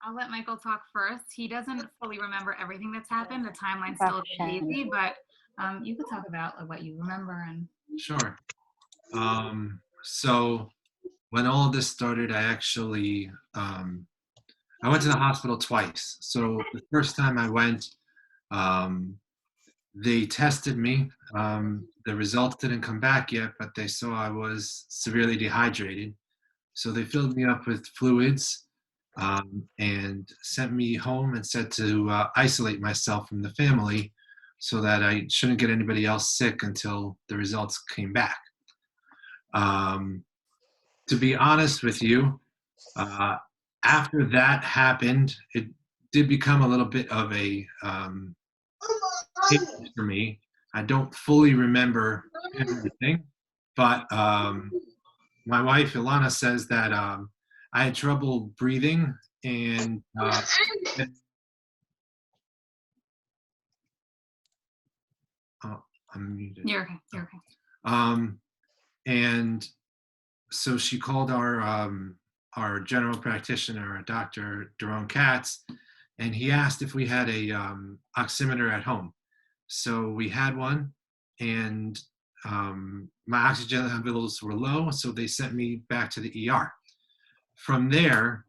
I'll let Michael talk first. He doesn't fully remember everything that's happened. The timeline's still a bit Correction. hazy, but you could talk about what you remember. And Sure. So when all of this started, I went to the hospital twice. So the first time I went, um, they tested me. The results didn't come back yet, but they saw I was severely dehydrated. So they filled me up with fluids and sent me home and said to isolate myself from the family so that I shouldn't get anybody else sick until the results came back. Um, to be honest with you, uh, after that happened, it did become a little bit of a change for me. I don't fully remember everything, but my wife Ilana says that I had trouble breathing and oh, I'm muted. you're okay. You're okay. Um, and so she called our general practitioner, Dr. Daron Katz, and he asked if we had a oximeter at home. So we had one, and my oxygen levels were low, so they sent me back to the ER. From there,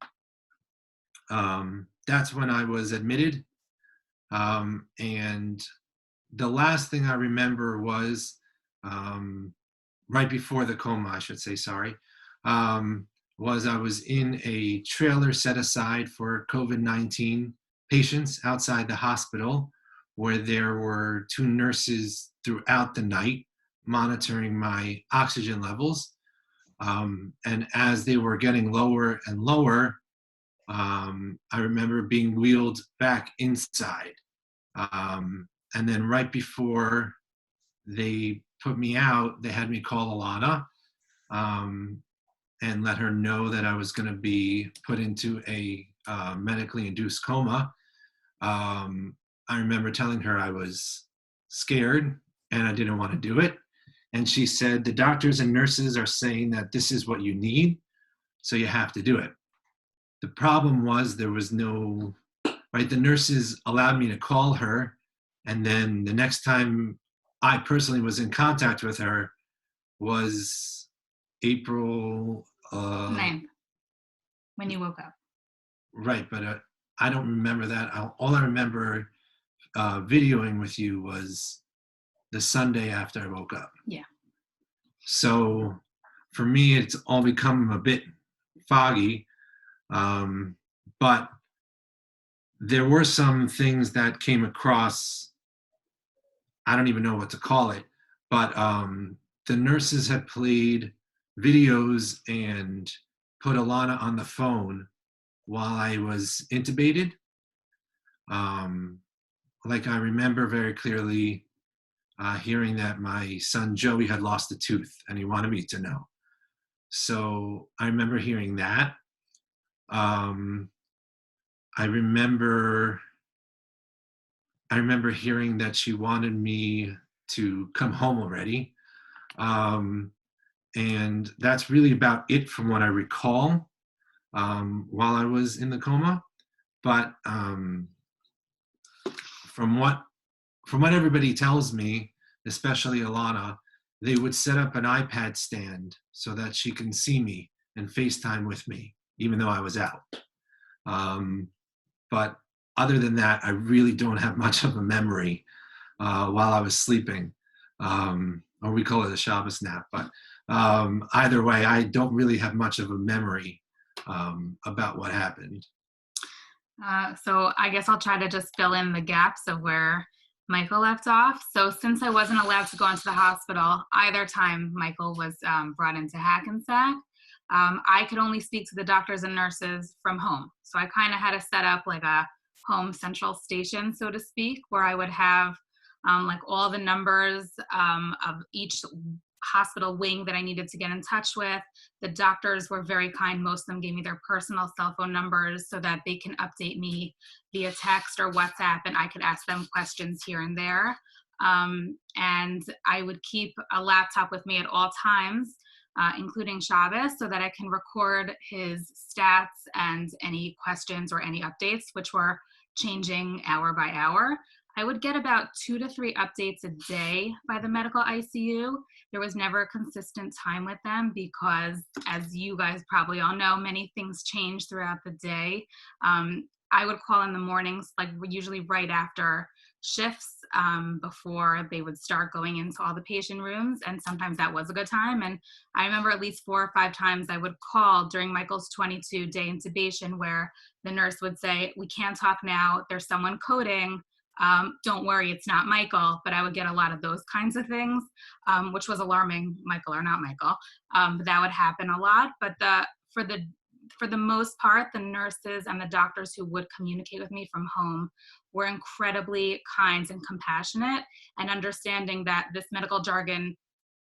that's when I was admitted, and the last thing I remember was right before the coma, I should say, sorry, was I was in a trailer set aside for COVID-19 patients outside the hospital, where there were 2 nurses throughout the night monitoring my oxygen levels. And as they were getting lower and lower, I remember being wheeled back inside. And then right before they put me out, they had me call Alana and let her know that I was going to be put into a medically induced coma. I remember telling her I was scared and I didn't want to do it. And she said, the doctors and nurses are saying that this is what you need, so you have to do it. The problem was there was no, right, the nurses allowed me to call her. And then the next time I personally was in contact with her was April 9th, when you woke up. right, but I don't remember that. All I remember videoing with you was the Sunday after I woke up. Yeah. So for me, it's all become a bit foggy. But there were some things that came across, I don't even know what to call it, but the nurses had played videos and put Alana on the phone while I was intubated. Like I remember very clearly hearing that my son Joey had lost a tooth and he wanted me to know. So I remember hearing that. I remember hearing that she wanted me to come home already. And that's really about it from what I recall while I was in the coma. But from what everybody tells me, especially Alana, they would set up an iPad stand so that she can see me and FaceTime with me, even though I was out. But other than that, I really don't have much of a memory while I was sleeping, or we call it a Shabbos nap. But either way, I don't really have much of a memory about what happened. So I guess I'll try to just fill in the gaps of where Michael left off. So since I wasn't allowed to go into the hospital either time Michael was brought into Hackensack, I could only speak to the doctors and nurses from home. So I kind of had to set up like a home central station, so to speak, where I would have like all the numbers of each hospital wing that I needed to get in touch with. The doctors were very kind. Most of them gave me their personal cell phone numbers so that they can update me via text or WhatsApp, and I could ask them questions here and there. And I would keep a laptop with me at all times including Shabbos, so that I can record his stats and any questions or any updates, which were changing hour by hour. I would get about 2 to 3 updates a day by the medical ICU. There was never a consistent time with them because, as you guys probably all know, many things change throughout the day. I would call in the mornings, like usually right after shifts, before they would start going into all the patient rooms, and sometimes that was a good time. And I remember at least 4 or 5 times I would call during Michael's 22-day intubation where the nurse would say, "We can't talk now, there's someone coding. Don't worry, it's not Michael." But I would get a lot of those kinds of things, which was alarming, Michael or not Michael. But that would happen a lot. But for the most part, the nurses and the doctors who would communicate with me from home were incredibly kind and compassionate, and understanding that this medical jargon,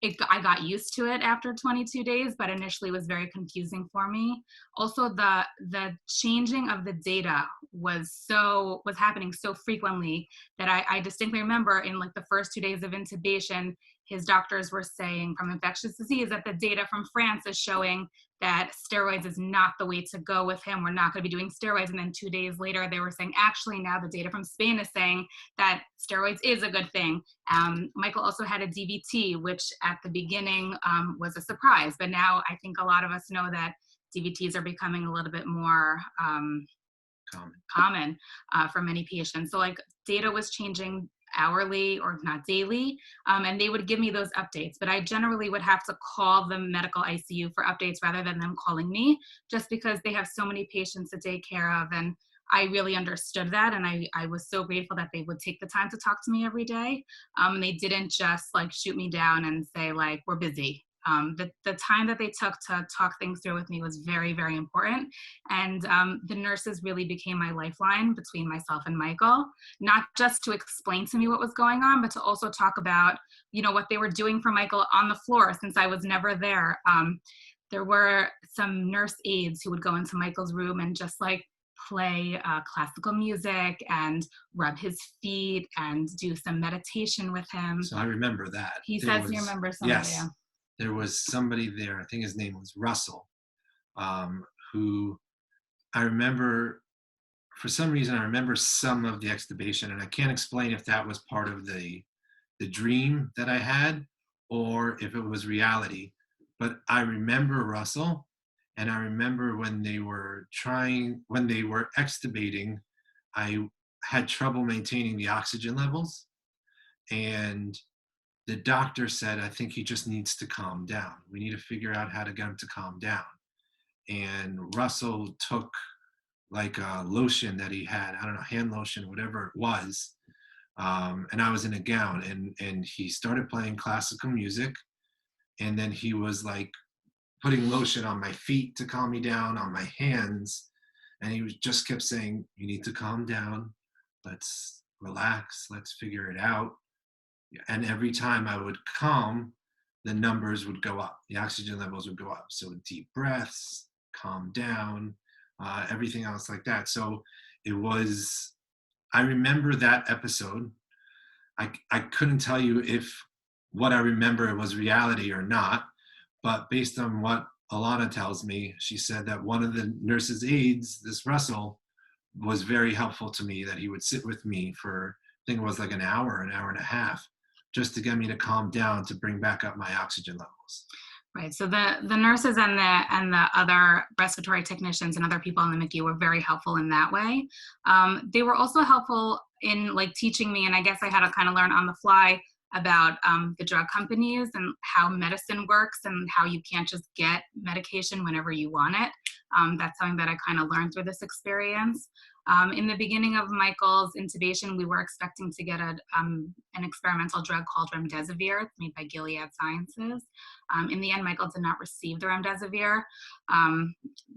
I got used to it after 22 days, but initially was very confusing for me. Also, the changing of the data was happening so frequently that I distinctly remember in like the first 2 days of intubation, his doctors were saying from infectious disease that the data from France is showing that steroids is not the way to go with him. We're not going to be doing steroids. And then 2 days later, they were saying, actually, now the data from Spain is saying that steroids is a good thing. Michael also had a DVT, which at the beginning was a surprise. But now I think a lot of us know that DVTs are becoming a little bit more common for many patients. So like data was changing hourly or not daily, and they would give me those updates, but I generally would have to call the medical ICU for updates rather than them calling me, just because they have so many patients to take care of. And I really understood that, and I was so grateful that they would take the time to talk to me every day. And they didn't just like shoot me down and say like, "We're busy." The time that they took to talk things through with me was very, very important. And the nurses really became my lifeline between myself and Michael, not just to explain to me what was going on, but to also talk about, what they were doing for Michael on the floor since I was never there. There were some nurse aides who would go into Michael's room and just like play classical music and rub his feet and do some meditation with him. So I remember that. He says he remembers some of it. Yes. There was somebody there, I think his name was Russell, who I remember, for some reason, I remember some of the extubation, and I can't explain if that was part of the dream that I had or if it was reality. But I remember Russell, and I remember when they were extubating, I had trouble maintaining the oxygen levels, and the doctor said, "I think he just needs to calm down. We need to figure out how to get him to calm down." And Russell took like a lotion that he had, I don't know, hand lotion, whatever it was. And I was in a gown, and he started playing classical music. And then he was like putting lotion on my feet to calm me down, on my hands. And he just kept saying, "You need to calm down. Let's relax. Let's figure it out." And every time I would calm, the numbers would go up. The oxygen levels would go up. So deep breaths, calm down, everything else like that. So I remember that episode. I couldn't tell you if what I remember was reality or not, but based on what Alana tells me, she said that one of the nurse's aides, this Russell, was very helpful to me, that he would sit with me for, I think it was like an hour and a half, just to get me to calm down, to bring back up my oxygen levels. Right. So the nurses and the other respiratory technicians and other people in the MICU were very helpful in that way. They were also helpful in like teaching me, and I guess I had to kind of learn on the fly about the drug companies and how medicine works and how you can't just get medication whenever you want it. That's something that I kind of learned through this experience. In the beginning of Michael's intubation, we were expecting to get an experimental drug called remdesivir. It's made by Gilead Sciences. In the end, Michael did not receive the remdesivir.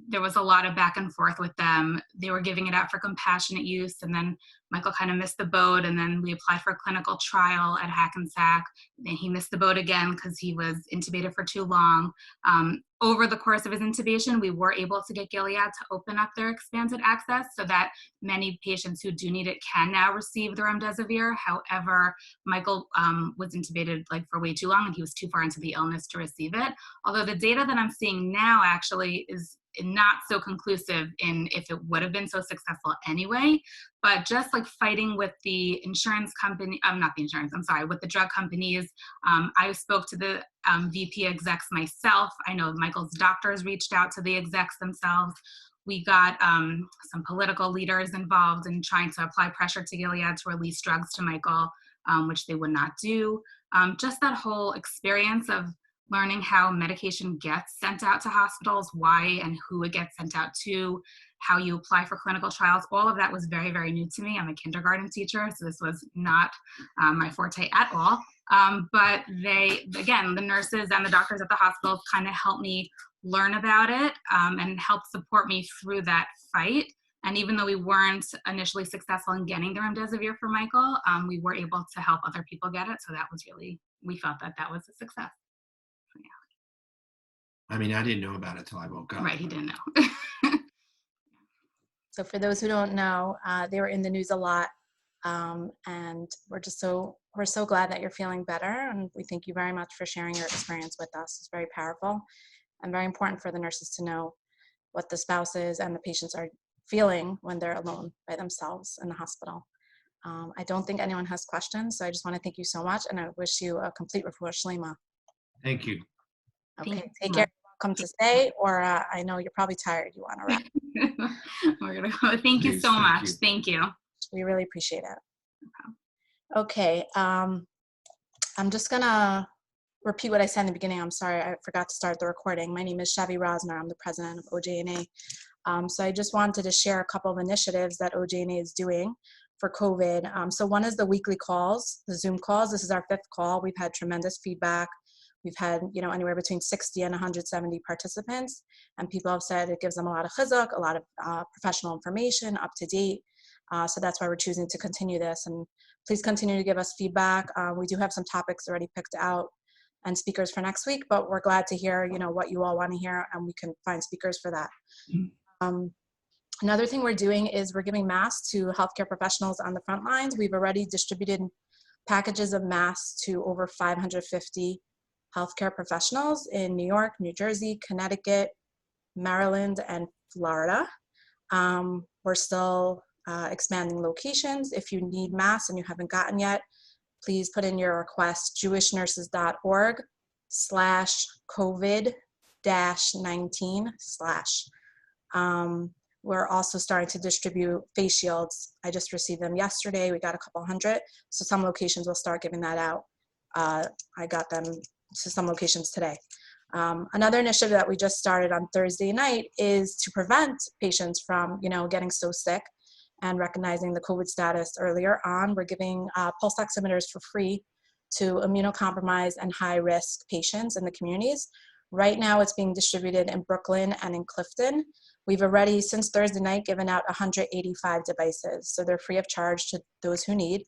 There was a lot of back and forth with them. They were giving it out for compassionate use, and then Michael kind of missed the boat, and then we applied for a clinical trial at Hackensack. Then he missed the boat again because he was intubated for too long. over the course of his intubation, we were able to get Gilead to open up their expanded access so that many patients who do need it can now receive the remdesivir. However, Michael was intubated like for way too long and he was too far into the illness to receive it. Although the data that I'm seeing now actually is not so conclusive in if it would have been so successful anyway, but just like fighting with the insurance company, not the insurance, I'm sorry, with the drug companies. I spoke to the VP execs myself. I know Michael's doctors reached out to the execs themselves. We got some political leaders involved in trying to apply pressure to Gilead to release drugs to Michael, which they would not do. Just that whole experience of learning how medication gets sent out to hospitals, why and who it gets sent out to, how you apply for clinical trials, all of that was very, very new to me. I'm a kindergarten teacher, so this was not my forte at all. But they, again, the nurses and the doctors at the hospitals kind of helped me learn about it and helped support me through that fight. And even though we weren't initially successful in getting the remdesivir for Michael, we were able to help other people get it. So that was really, we felt that that was a success. I mean, I didn't know about it till I woke up. Right, he didn't know. So for those who don't know, they were in the news a lot, and we're so glad that you're feeling better, and we thank you very much for sharing your experience with us. It's very powerful and very important for the nurses to know what the spouses and the patients are feeling when they're alone by themselves in the hospital. I don't think anyone has questions, so I just want to thank you so much, and I wish you a complete refuah shlema. Thank you. Okay, take care. Welcome to stay, or I know you're probably tired. You want to wrap. We're gonna go. Thank you so much. Thank you. We really appreciate it. Okay, I'm just gonna repeat what I said in the beginning. I'm sorry, I forgot to start the recording. My name is Shavi Rosner. I'm the president of OJNA. So I just wanted to share a couple of initiatives that OJNA is doing for COVID. So one is the weekly calls, the Zoom calls. This is our 5th call. We've had tremendous feedback. We've had, anywhere between 60 and 170 participants, and people have said it gives them a lot of chizuk, a lot of professional information, up to date. So that's why we're choosing to continue this. And please continue to give us feedback. We do have some topics already picked out and speakers for next week, but we're glad to hear, what you all want to hear, and we can find speakers for that. Another thing we're doing is we're giving masks to healthcare professionals on the front lines. We've already distributed packages of masks to over 550 healthcare professionals in New York, New Jersey, Connecticut, Maryland, and Florida. We're still expanding locations. If you need masks and you haven't gotten yet, please put in your request, jewishnurses.org/COVID-19/. We're also starting to distribute face shields. I just received them yesterday. We got a couple hundred. So some locations will start giving that out. I got them to some locations today. Another initiative that we just started on Thursday night is to prevent patients from, getting so sick and recognizing the COVID status earlier on. We're giving pulse oximeters for free to immunocompromised and high-risk patients in the communities. Right now, it's being distributed in Brooklyn and in Clifton. We've already, since Thursday night, given out 185 devices, so they're free of charge to those who need.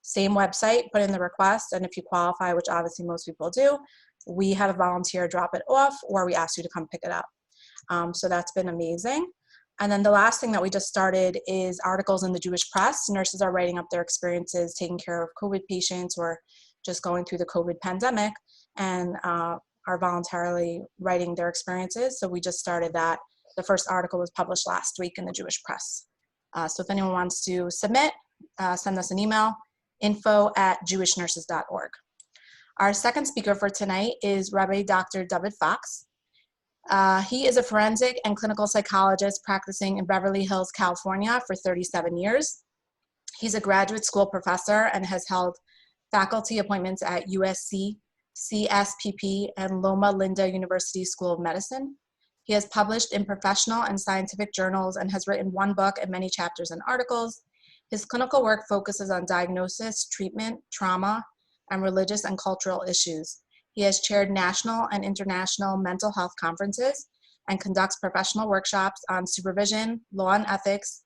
Same website, put in the request, and if you qualify, which obviously most people do, we have a volunteer drop it off, or we ask you to come pick it up. So that's been amazing. And then the last thing that we just started is articles in the Jewish press. Nurses are writing up their experiences taking care of COVID patients or just going through the COVID pandemic, and are voluntarily writing their experiences. So we just started that. The first article was published last week in the Jewish press. So if anyone wants to submit, send us an email, info@jewishnurses.org. Our second speaker for tonight is Rabbi Dr. David Fox. He is a forensic and clinical psychologist practicing in Beverly Hills, California for 37 years. He's a graduate school professor and has held faculty appointments at USC, CSPP, and Loma Linda University School of Medicine. He has published in professional and scientific journals and has written one book and many chapters and articles. His clinical work focuses on diagnosis, treatment, trauma, and religious and cultural issues. He has chaired national and international mental health conferences and conducts professional workshops on supervision, law and ethics,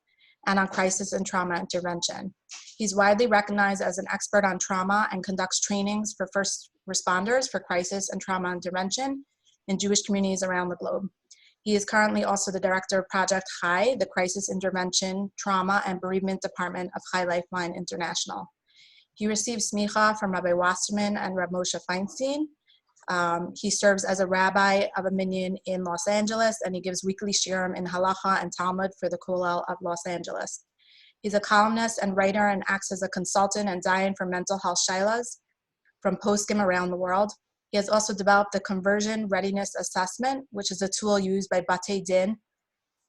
and on crisis and trauma intervention. He's widely recognized as an expert on trauma and conducts trainings for first responders for crisis and trauma intervention in Jewish communities around the globe. He is currently also the director of Project Chai, the Crisis Intervention, Trauma, and Bereavement Department of Chai Lifeline International. He received smicha from Rabbi Wasserman and Rabbi Moshe Feinstein. He serves as a rabbi of a minyan in Los Angeles, and he gives weekly shiurim in halacha and Talmud for the Kollel of Los Angeles. He's a columnist and writer and acts as a consultant and dayan for mental health shilas from poskim around the world. He has also developed the Conversion Readiness Assessment, which is a tool used by Batei Din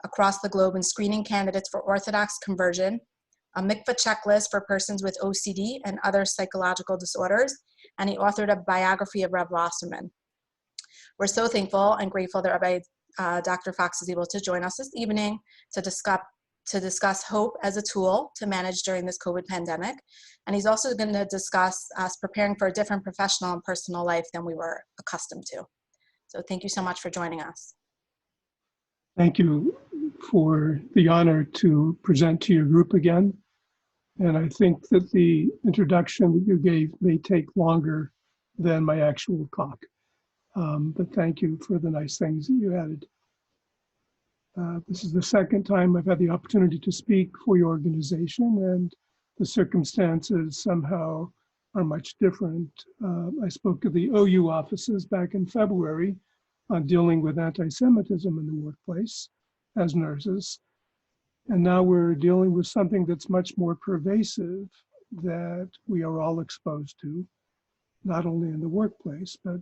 across the globe in screening candidates for Orthodox conversion, a mikvah checklist for persons with OCD and other psychological disorders, and he authored a biography of Reb Wasserman. We're so thankful and grateful that Rabbi Dr. Fox is able to join us this evening to discuss hope as a tool to manage during this COVID pandemic. And he's also going to discuss us preparing for a different professional and personal life than we were accustomed to. So thank you so much for joining us. Thank you for the honor to present to your group again. And I think that the introduction that you gave may take longer than my actual talk. But thank you for the nice things that you added. This is the second time I've had the opportunity to speak for your organization, and the circumstances somehow are much different. I spoke to the OU offices back in February on dealing with anti-Semitism in the workplace as nurses. And now we're dealing with something that's much more pervasive that we are all exposed to, not only in the workplace, but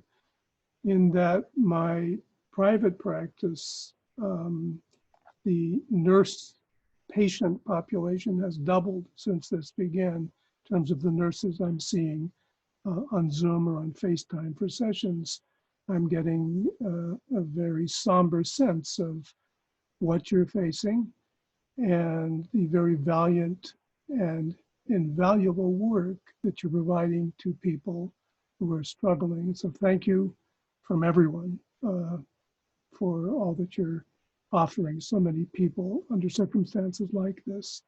in that my private practice, the nurse patient population has doubled since this began in terms of the nurses I'm seeing on Zoom or on FaceTime for sessions. I'm getting a very somber sense of what you're facing and the very valiant and invaluable work that you're providing to people who are struggling. So thank you from everyone for all that you're offering so many people under circumstances like this.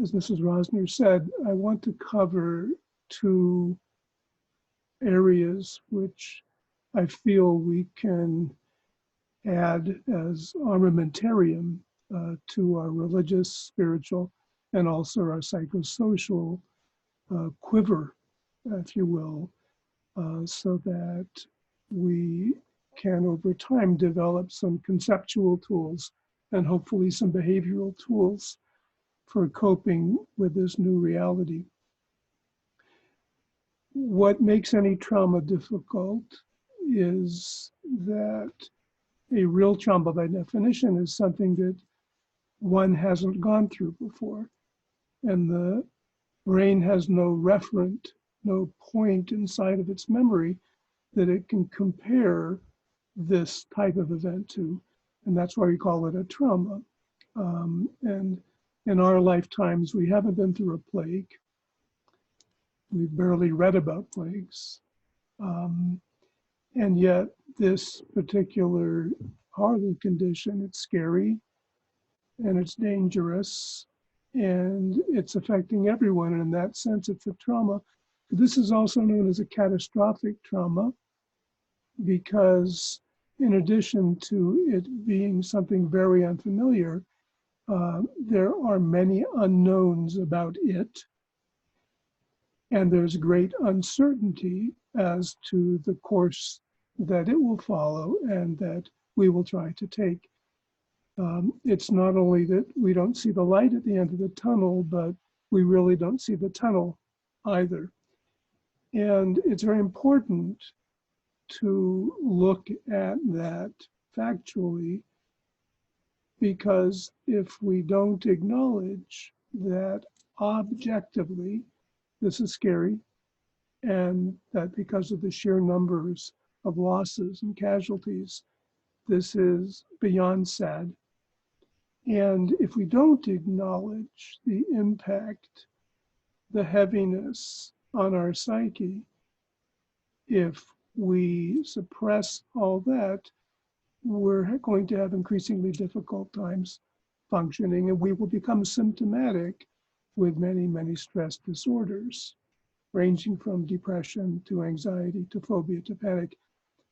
As Mrs. Rosner said, I want to cover two areas which I feel we can add as armamentarium to our religious, spiritual, and also our psychosocial quiver, if you will, so that we can over time develop some conceptual tools and hopefully some behavioral tools for coping with this new reality. What makes any trauma difficult is that a real trauma by definition is something that one hasn't gone through before. And the brain has no referent, no point inside of its memory that it can compare this type of event to. And that's why we call it a trauma. And in our lifetimes, we haven't been through a plague. We've barely read about plagues. And yet this particular horrible condition, it's scary and it's dangerous and it's affecting everyone. And in that sense, it's a trauma. This is also known as a catastrophic trauma because in addition to it being something very unfamiliar, there are many unknowns about it. And there's great uncertainty as to the course that it will follow and that we will try to take. It's not only that we don't see the light at the end of the tunnel, but we really don't see the tunnel either. And it's very important to look at that factually, because if we don't acknowledge that objectively this is scary, and that because of the sheer numbers of losses and casualties, this is beyond sad. And if we don't acknowledge the impact, the heaviness on our psyche, if we suppress all that, we're going to have increasingly difficult times functioning, and we will become symptomatic with many, many stress disorders, ranging from depression to anxiety to phobia to panic.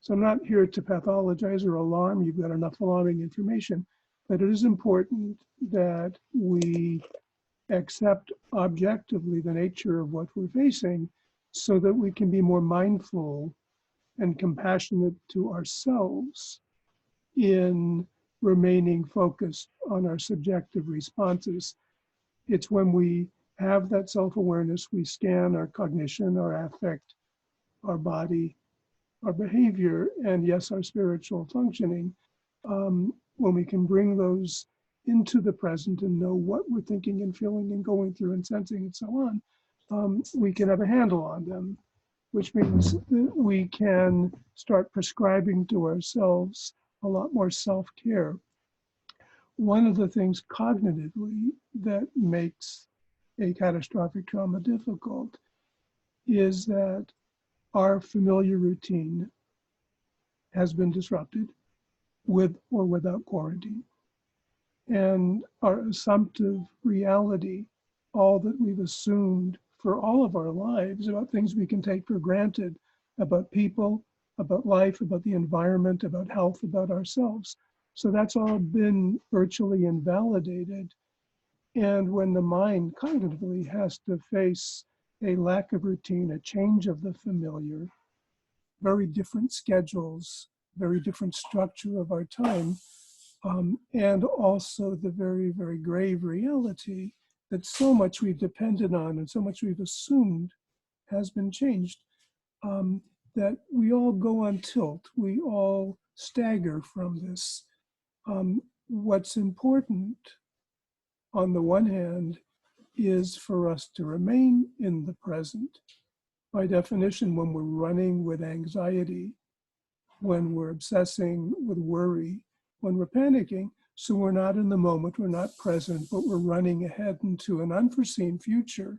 So I'm not here to pathologize or alarm. You've got enough alarming information, but it is important that we accept objectively the nature of what we're facing so that we can be more mindful and compassionate to ourselves in remaining focused on our subjective responses. It's when we have that self-awareness, we scan our cognition, our affect, our body, our behavior, and yes, our spiritual functioning, when we can bring those into the present and know what we're thinking and feeling and going through and sensing and so on, we can have a handle on them, which means that we can start prescribing to ourselves a lot more self-care. One of the things cognitively that makes a catastrophic trauma difficult is that our familiar routine has been disrupted with or without quarantine. And our assumptive reality, all that we've assumed for all of our lives about things we can take for granted, about people, about life, about the environment, about health, about ourselves. So that's all been virtually invalidated. And when the mind cognitively has to face a lack of routine, a change of the familiar, very different schedules, very different structure of our time, and also the very, very grave reality that so much we've depended on and so much we've assumed has been changed, that we all go on tilt, we all stagger from this. What's important, on the one hand, is for us to remain in the present. By definition, when we're running with anxiety, when we're obsessing with worry, when we're panicking, so we're not in the moment, we're not present, but we're running ahead into an unforeseen future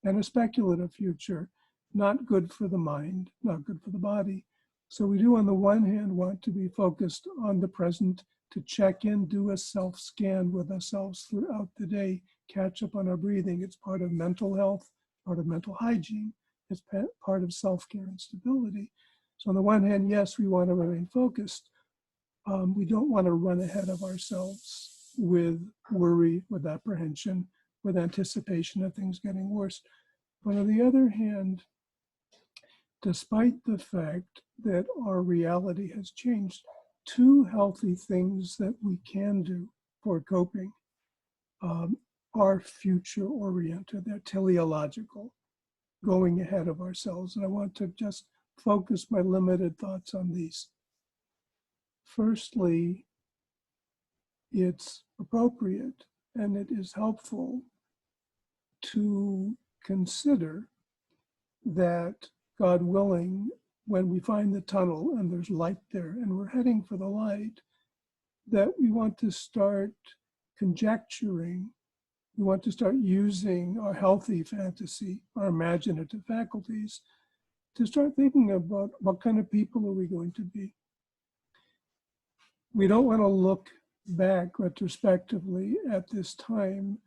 and a speculative future, not good for the mind, not good for the body. So we do, on the one hand, want to be focused on the present, to check in, do a self-scan with ourselves throughout the day, catch up on our breathing. It's part of mental health, part of mental hygiene. It's part of self-care and stability. So on the one hand, yes, we want to remain focused. We don't want to run ahead of ourselves with worry, with apprehension, with anticipation of things getting worse. But on the other hand, despite the fact that our reality has changed, two healthy things that we can do for coping are future-oriented. They're teleological, going ahead of ourselves. And I want to just focus my limited thoughts on these. Firstly, it's appropriate and it is helpful to consider that, God willing, when we find the tunnel and there's light there and we're heading for the light, that we want to start conjecturing, we want to start using our healthy fantasy, our imaginative faculties, to start thinking about what kind of people are we going to be. We don't want to look back retrospectively at this time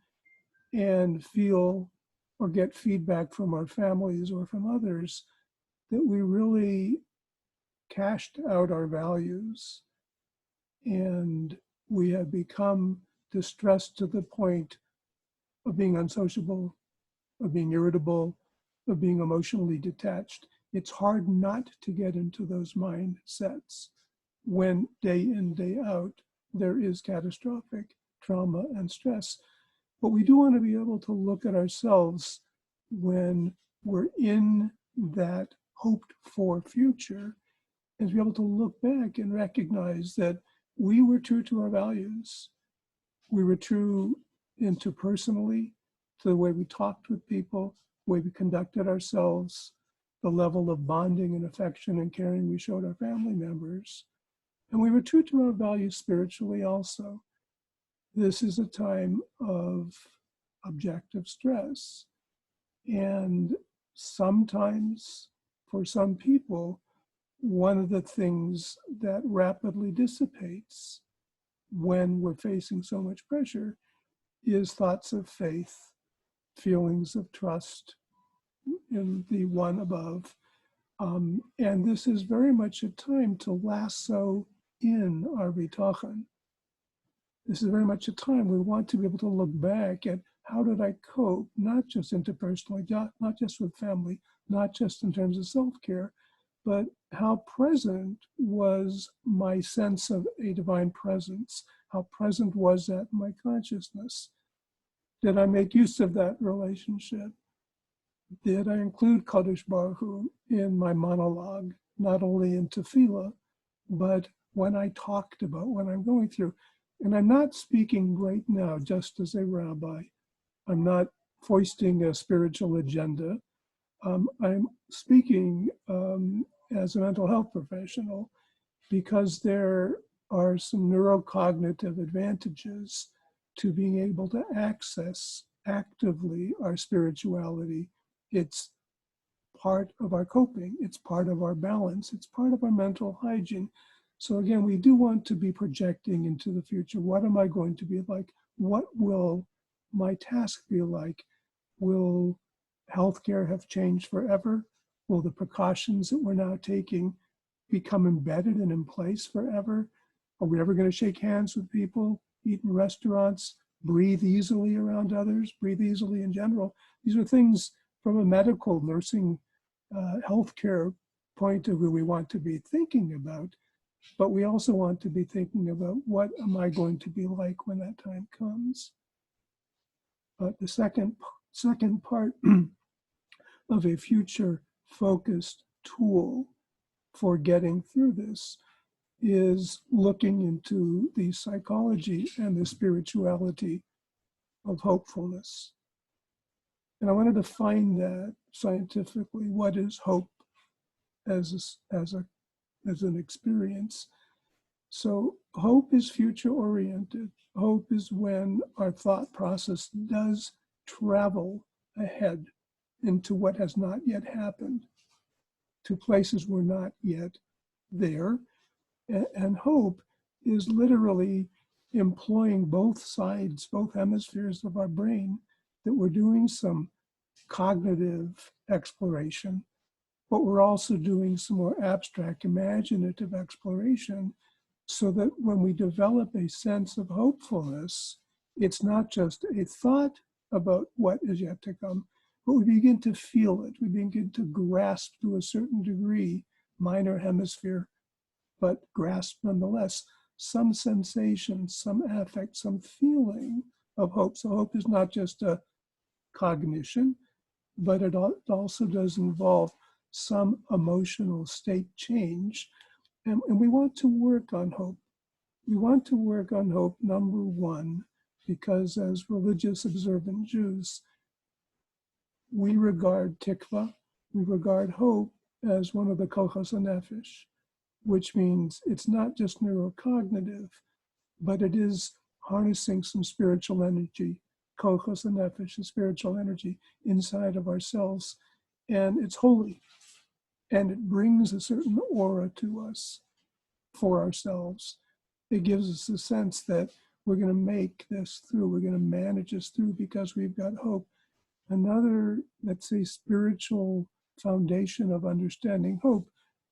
and feel or get feedback from our families or from others that we really cashed out our values and we have become distressed to the point of being unsociable, of being irritable, of being emotionally detached. It's hard not to get into those mindsets when day in, day out, there is catastrophic trauma and stress. But we do want to be able to look at ourselves when we're in that hoped for future and to be able to look back and recognize that we were true to our values. We were true interpersonally, to the way we talked with people, the way we conducted ourselves, the level of bonding and affection and caring we showed our family members. And we were true to our values spiritually also. This is a time of objective stress. And sometimes, for some people, one of the things that rapidly dissipates when we're facing so much pressure is thoughts of faith, feelings of trust in the one above, And this is very much a time to lasso in our bitachon. This is very much a time we want to be able to look back at how did I cope, not just interpersonally, not just with family, not just in terms of self-care, but how present was my sense of a divine presence? How present was that in my consciousness? Did I make use of that relationship? Did I include Kadosh Baruch Hu in my monologue, not only in tefillah, but when I talked about what I'm going through? And I'm not speaking right now just as a rabbi. I'm not foisting a spiritual agenda. I'm speaking as a mental health professional because there are some neurocognitive advantages to being able to access actively our spirituality. It's part of our coping. It's part of our balance. It's part of our mental hygiene. So again, we do want to be projecting into the future. What am I going to be like? What will my task be like? Will healthcare have changed forever? Will the precautions that we're now taking become embedded and in place forever? Are we ever going to shake hands with people, eat in restaurants, breathe easily around others, breathe easily in general? These are things from a medical, nursing, healthcare point of view we want to be thinking about. But we also want to be thinking about what am I going to be like when that time comes. But the second part of a future-focused tool for getting through this is looking into the psychology and the spirituality of hopefulness. And I want to define that scientifically. What is hope as an experience? So hope is future-oriented. Hope is when our thought process does travel ahead into what has not yet happened, to places we're not yet there. And hope is literally employing both sides, both hemispheres of our brain, that we're doing some cognitive exploration, but we're also doing some more abstract, imaginative exploration, so that when we develop a sense of hopefulness, it's not just a thought about what is yet to come, but we begin to feel it. We begin to grasp to a certain degree, minor hemisphere, but grasp nonetheless, some sensation, some affect, some feeling of hope. So hope is not just a cognition, but it also does involve some emotional state change. And we want to work on hope. We want to work on hope, number one, because as religious observant Jews, we regard tikva, we regard hope as one of the kochos hanefesh, which means it's not just neurocognitive, but it is harnessing some spiritual energy, kochos hanefesh, the spiritual energy inside of ourselves, and it's holy. And it brings a certain aura to us for ourselves. It gives us a sense that we're going to make this through, we're going to manage this through because we've got hope. Another, let's say, spiritual foundation of understanding hope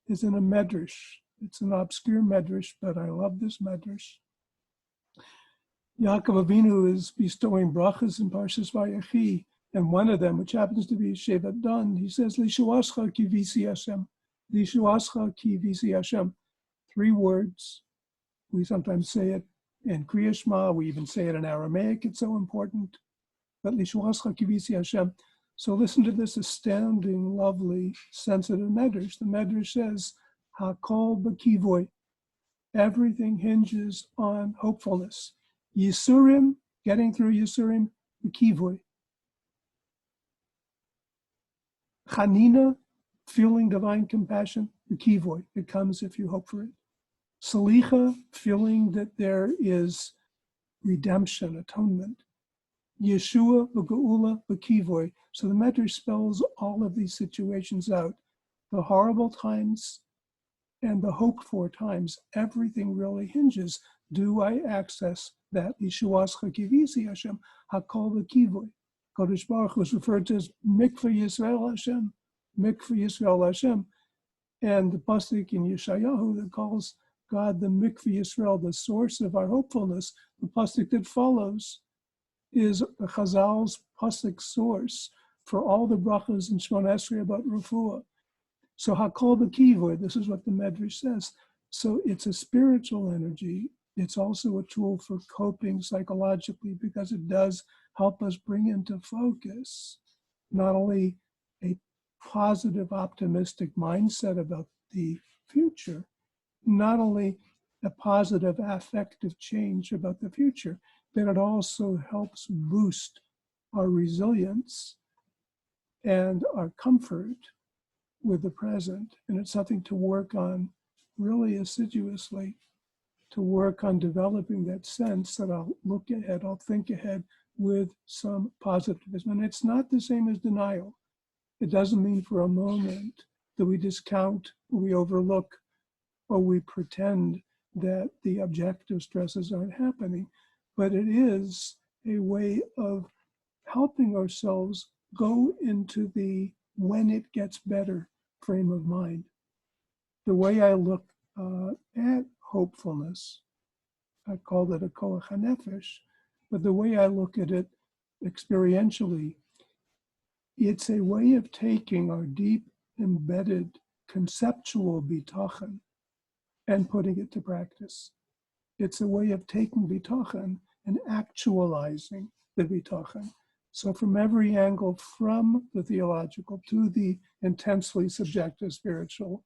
is in a medrash. It's an obscure medrash, but I love this medrash. Yaakov Avinu is bestowing brachas in Parshas Vayechi, and one of them, which happens to be Shevat Dan, he says, Lishuascha ki visi Hashem. Lishuascha ki visi Hashem. 3 words. We sometimes say it in Kriya Shema. We even say it in Aramaic. It's so important. But Lishuascha ki visi Hashem. So listen to this astounding, lovely, sensitive medrash. The medrash says, Hakol b'kivoy. Everything hinges on hopefulness. Yisurim, getting through Yisurim, b'kivoy. Chanina, feeling divine compassion, the kivoy, it comes if you hope for it. Salicha, feeling that there is redemption, atonement. Yeshua, v'geula, v'kivoy. So the Medrash spells all of these situations out. The horrible times and the hoped for times, everything really hinges. Do I access that? Yeshuascha ki visi Hashem, hakol v'kivoy. Kodesh Baruch was referred to as Mikveh Yisrael Hashem. Mikveh Yisrael Hashem. And the pasuk in Yeshayahu that calls God the Mikveh Yisrael, the source of our hopefulness, the pasuk that follows is Chazal's pasuk source for all the brachas in Shemona Esrei about refuah. So Hakol B'Kivur, this is what the Medrash says. So it's a spiritual energy. It's also a tool for coping psychologically because it does help us bring into focus not only a positive, optimistic mindset about the future, not only a positive affective change about the future, but it also helps boost our resilience and our comfort with the present. And it's something to work on really assiduously, to work on developing that sense that I'll look ahead, I'll think ahead with some positivism. And it's not the same as denial. It doesn't mean for a moment that we discount, we overlook, or we pretend that the objective stresses aren't happening. But it is a way of helping ourselves go into the when it gets better frame of mind. The way I look at hopefulness, I call it a koach hanefesh, but the way I look at it experientially, it's a way of taking our deep embedded conceptual bitachon and putting it to practice. It's a way of taking bitachon and actualizing the bitachon. So from every angle, from the theological to the intensely subjective spiritual,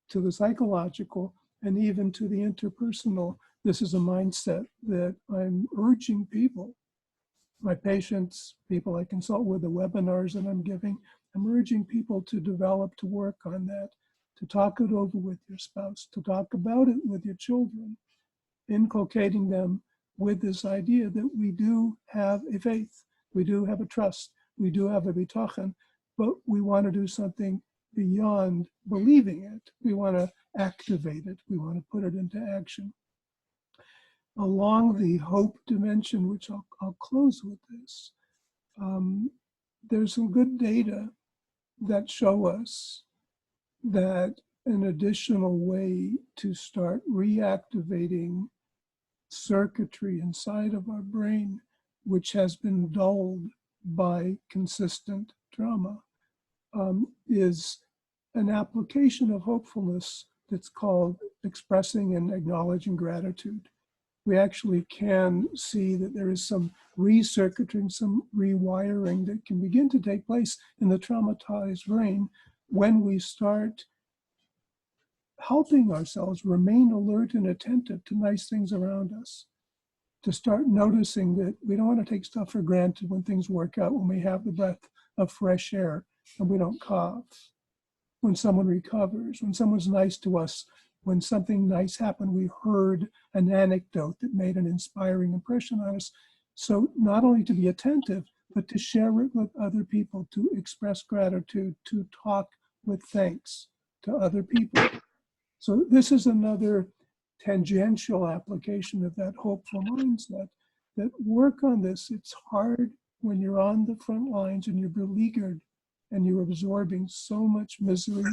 to the psychological, and even to the interpersonal, this is a mindset that I'm urging people, my patients, people I consult with, the webinars that I'm giving, I'm urging people to develop, to work on that, to talk it over with your spouse, to talk about it with your children, inculcating them with this idea that we do have a faith, we do have a trust, we do have a bitachon, but we want to do something beyond believing it. We want to activate it. We want to put it into action. Along the hope dimension, which I'll close with this, there's some good data that show us that an additional way to start reactivating circuitry inside of our brain, which has been dulled by consistent trauma, is an application of hopefulness that's called expressing and acknowledging gratitude. We actually can see that there is some recircuiting, some rewiring that can begin to take place in the traumatized brain when we start helping ourselves remain alert and attentive to nice things around us, to start noticing that we don't want to take stuff for granted when things work out, when we have the breath of fresh air and we don't cough, when someone recovers, when someone's nice to us, when something nice happened, we heard an anecdote that made an inspiring impression on us. So not only to be attentive, but to share it with other people, to express gratitude, to talk with thanks to other people. So this is another tangential application of that hopeful mindset, that work on this. It's hard when you're on the front lines and you're beleaguered and you're absorbing so much misery,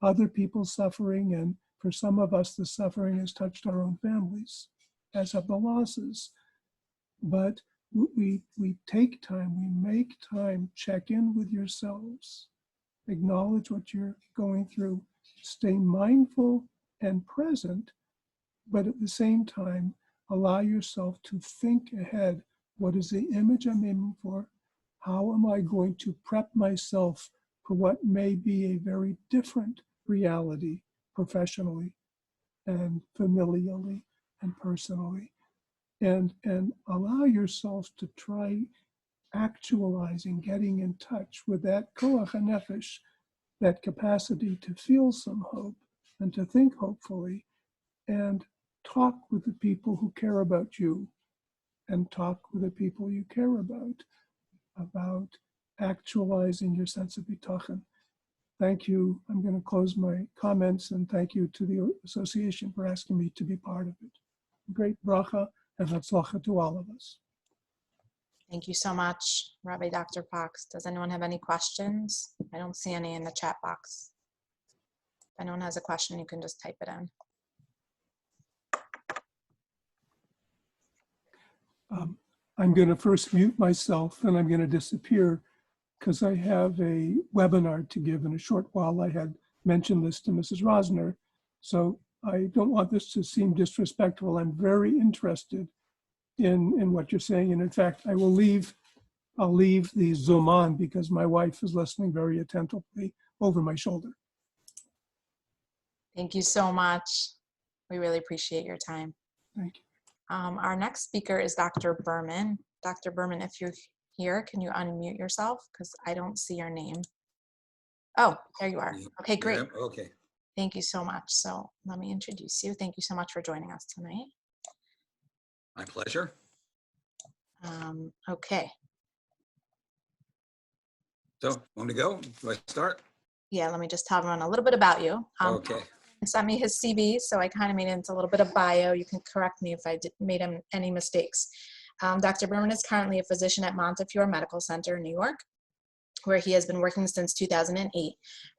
other people suffering, and for some of us, the suffering has touched our own families, as have the losses. But we take time, we make time, check in with yourselves, acknowledge what you're going through, stay mindful and present, but at the same time, allow yourself to think ahead. What is the image I'm aiming for? How am I going to prep myself for what may be a very different reality professionally and familially and personally? And allow yourself to try actualizing, getting in touch with that koach hanefesh, that capacity to feel some hope and to think hopefully, and talk with the people who care about you, and talk with the people you care about actualizing your sense of bitachon. Thank you. I'm going to close my comments, and thank you to the association for asking me to be part of it. Great bracha and hatzlacha to all of us. Thank you so much, Rabbi Dr. Fox. Does anyone have any questions? I don't see any in the chat box. If anyone has a question, you can just type it in. I'm going to first mute myself, and I'm going to disappear because I have a webinar to give in a short while. I had mentioned this to Mrs. Rosner, so I don't want this to seem disrespectful. I'm very interested in what you're saying, and in fact, I'll leave the Zoom on because my wife is listening very attentively over my shoulder. Thank you so much. We really appreciate your time. Thank you. Our next speaker is Dr. Berman. Dr. Berman, if you're here, can you unmute yourself? Because I don't see your name. Oh, there you are. Okay, great. Yeah, okay. Thank you so much. So let me introduce you. Thank you so much for joining us tonight. My pleasure. Okay. So, want to go? Do I start? Yeah, let me just tell everyone a little bit about you. Okay. He sent me his CV, so I kind of made it into a little bit of bio. You can correct me if I made any mistakes. Dr. Berman is currently a physician at Montefiore Medical Center in New York, where he has been working since 2008.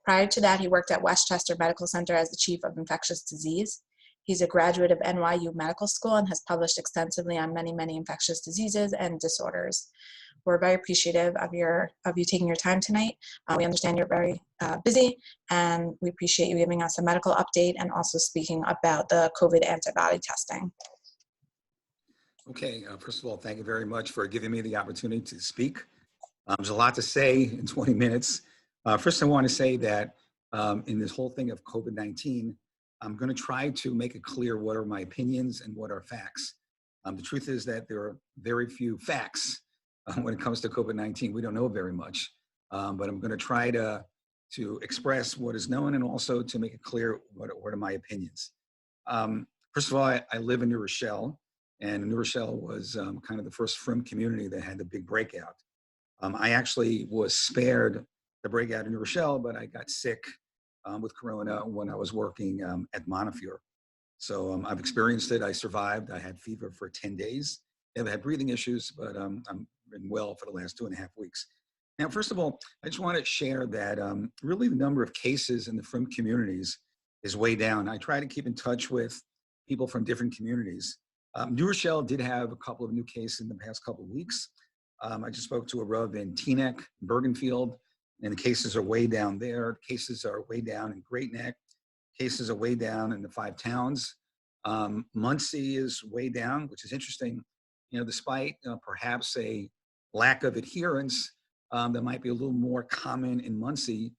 Prior to that, he worked at Westchester Medical Center as the chief of infectious disease. He's a graduate of NYU Medical School and has published extensively on many, many infectious diseases and disorders. We're very appreciative of you taking your time tonight. We understand you're very busy, and we appreciate you giving us a medical update and also speaking about the COVID antibody testing. Okay. First of all, thank you very much for giving me the opportunity to speak. There's a lot to say in 20 minutes. First, I want to say that in this whole thing of COVID-19, I'm going to try to make it clear what are my opinions and what are facts. The truth is that there are very few facts when it comes to COVID-19. We don't know very much, but I'm going to try to express what is known and also to make it clear what are my opinions. First of all, I live in New Rochelle, and New Rochelle was kind of the first frum community that had the big breakout. I actually was spared the breakout in New Rochelle, but I got sick with corona when I was working at Montefiore. So I've experienced it. I survived. I had fever for 10 days. I've had breathing issues, but I'm been well for the last 2.5 weeks. Now, first of all, I just want to share that really the number of cases in the frum communities is way down. I try to keep in touch with people from different communities. New Rochelle did have a couple of new cases in the past couple of weeks. I just spoke to a Rav in Teaneck, Bergenfield, and the cases are way down there. Cases are way down in Great Neck. Cases are way down in the 5 towns. Muncie is way down, which is interesting. You know, despite perhaps a lack of adherence that might be a little more common in Muncie,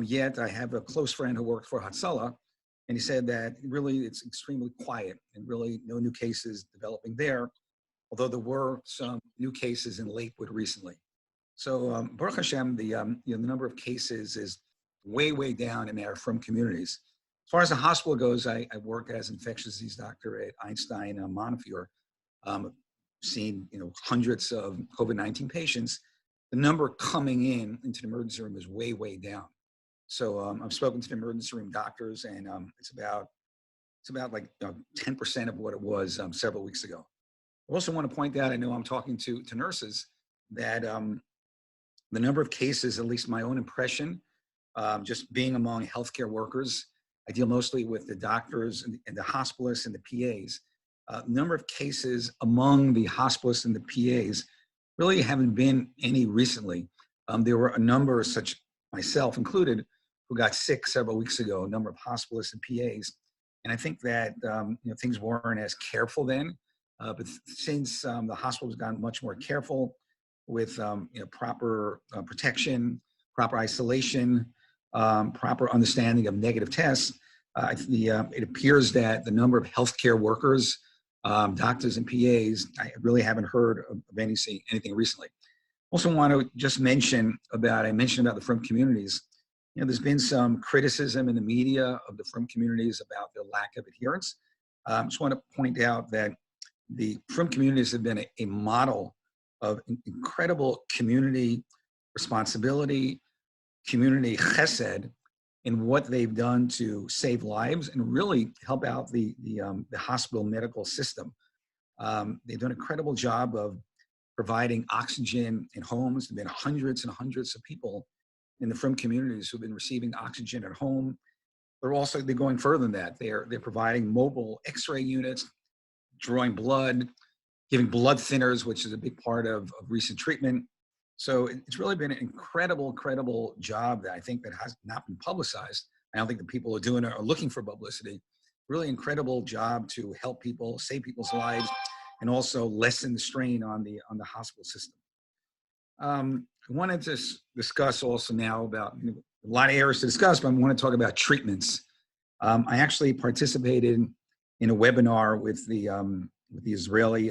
yet I have a close friend who worked for Hatzalah, and he said that really it's extremely quiet and really no new cases developing there, although there were some new cases in Lakewood recently. So Baruch Hashem, the number of cases is way, way down in our frum communities. As far as the hospital goes, I work as infectious disease doctor at Einstein Montefiore, seen hundreds of COVID-19 patients. The number coming into the emergency room is way, way down. So I've spoken to the emergency room doctors, and it's about like 10% of what it was several weeks ago. I also want to point out, I know I'm talking to nurses, that the number of cases, at least my own impression, just being among healthcare workers, I deal mostly with the doctors and the hospitalists and the PAs. Number of cases among the hospitalists and the PAs really haven't been any recently. There were a number, such myself included, who got sick several weeks ago, a number of hospitalists and PAs. And I think that things weren't as careful then, but since the hospitals gotten much more careful with proper protection, proper isolation, proper understanding of negative tests, it appears that the number of healthcare workers, doctors and PAs, I really haven't heard of anything recently. Also want to just mention about the frum communities. There's been some criticism in the media of the frum communities about their lack of adherence. Just want to point out that the frum communities have been a model of incredible community responsibility, community chesed, in what they've done to save lives and really help out the hospital medical system. They've done an incredible job of providing oxygen in homes. There have been hundreds and hundreds of people in the frum communities who've been receiving oxygen at home, they're going further than that. They're providing mobile X-ray units, drawing blood, giving blood thinners, which is a big part of recent treatment. So it's really been an incredible job that I think that has not been publicized. I don't think the people who are doing it are looking for publicity. Really incredible job to help people, save people's lives, and also lessen the strain on the hospital system. I wanted to discuss also now about a lot of areas to discuss, but I want to talk about treatments. I actually participated in a webinar with the Israeli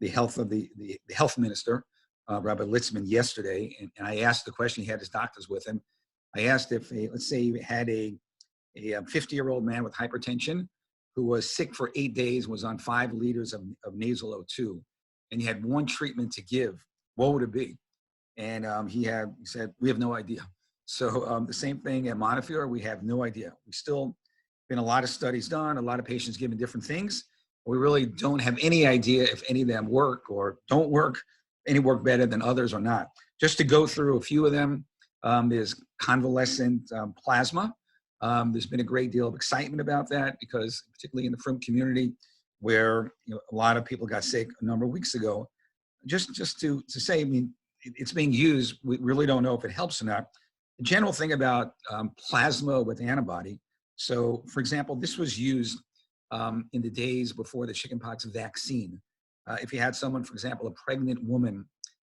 the health minister, Rabbi Litzman, yesterday, and I asked the question. He had his doctors with him. I asked if, let's say, you had a 50-year-old man with hypertension who was sick for 8 days, was on 5 liters of nasal O2, and you had one treatment to give, what would it be? And he said, we have no idea. So the same thing at Montefiore, we have no idea. We still been a lot of studies done, a lot of patients given different things. We really don't have any idea if any of them work or don't work, any work better than others or not. Just to go through a few of them, there's convalescent plasma. There's been a great deal of excitement about that because particularly in the FRIM community where a lot of people got sick a number of weeks ago, just to say, I mean, it's being used. We really don't know if it helps or not. The general thing about plasma with antibody. So for example, this was used in the days before the chickenpox vaccine. If you had someone, for example, a pregnant woman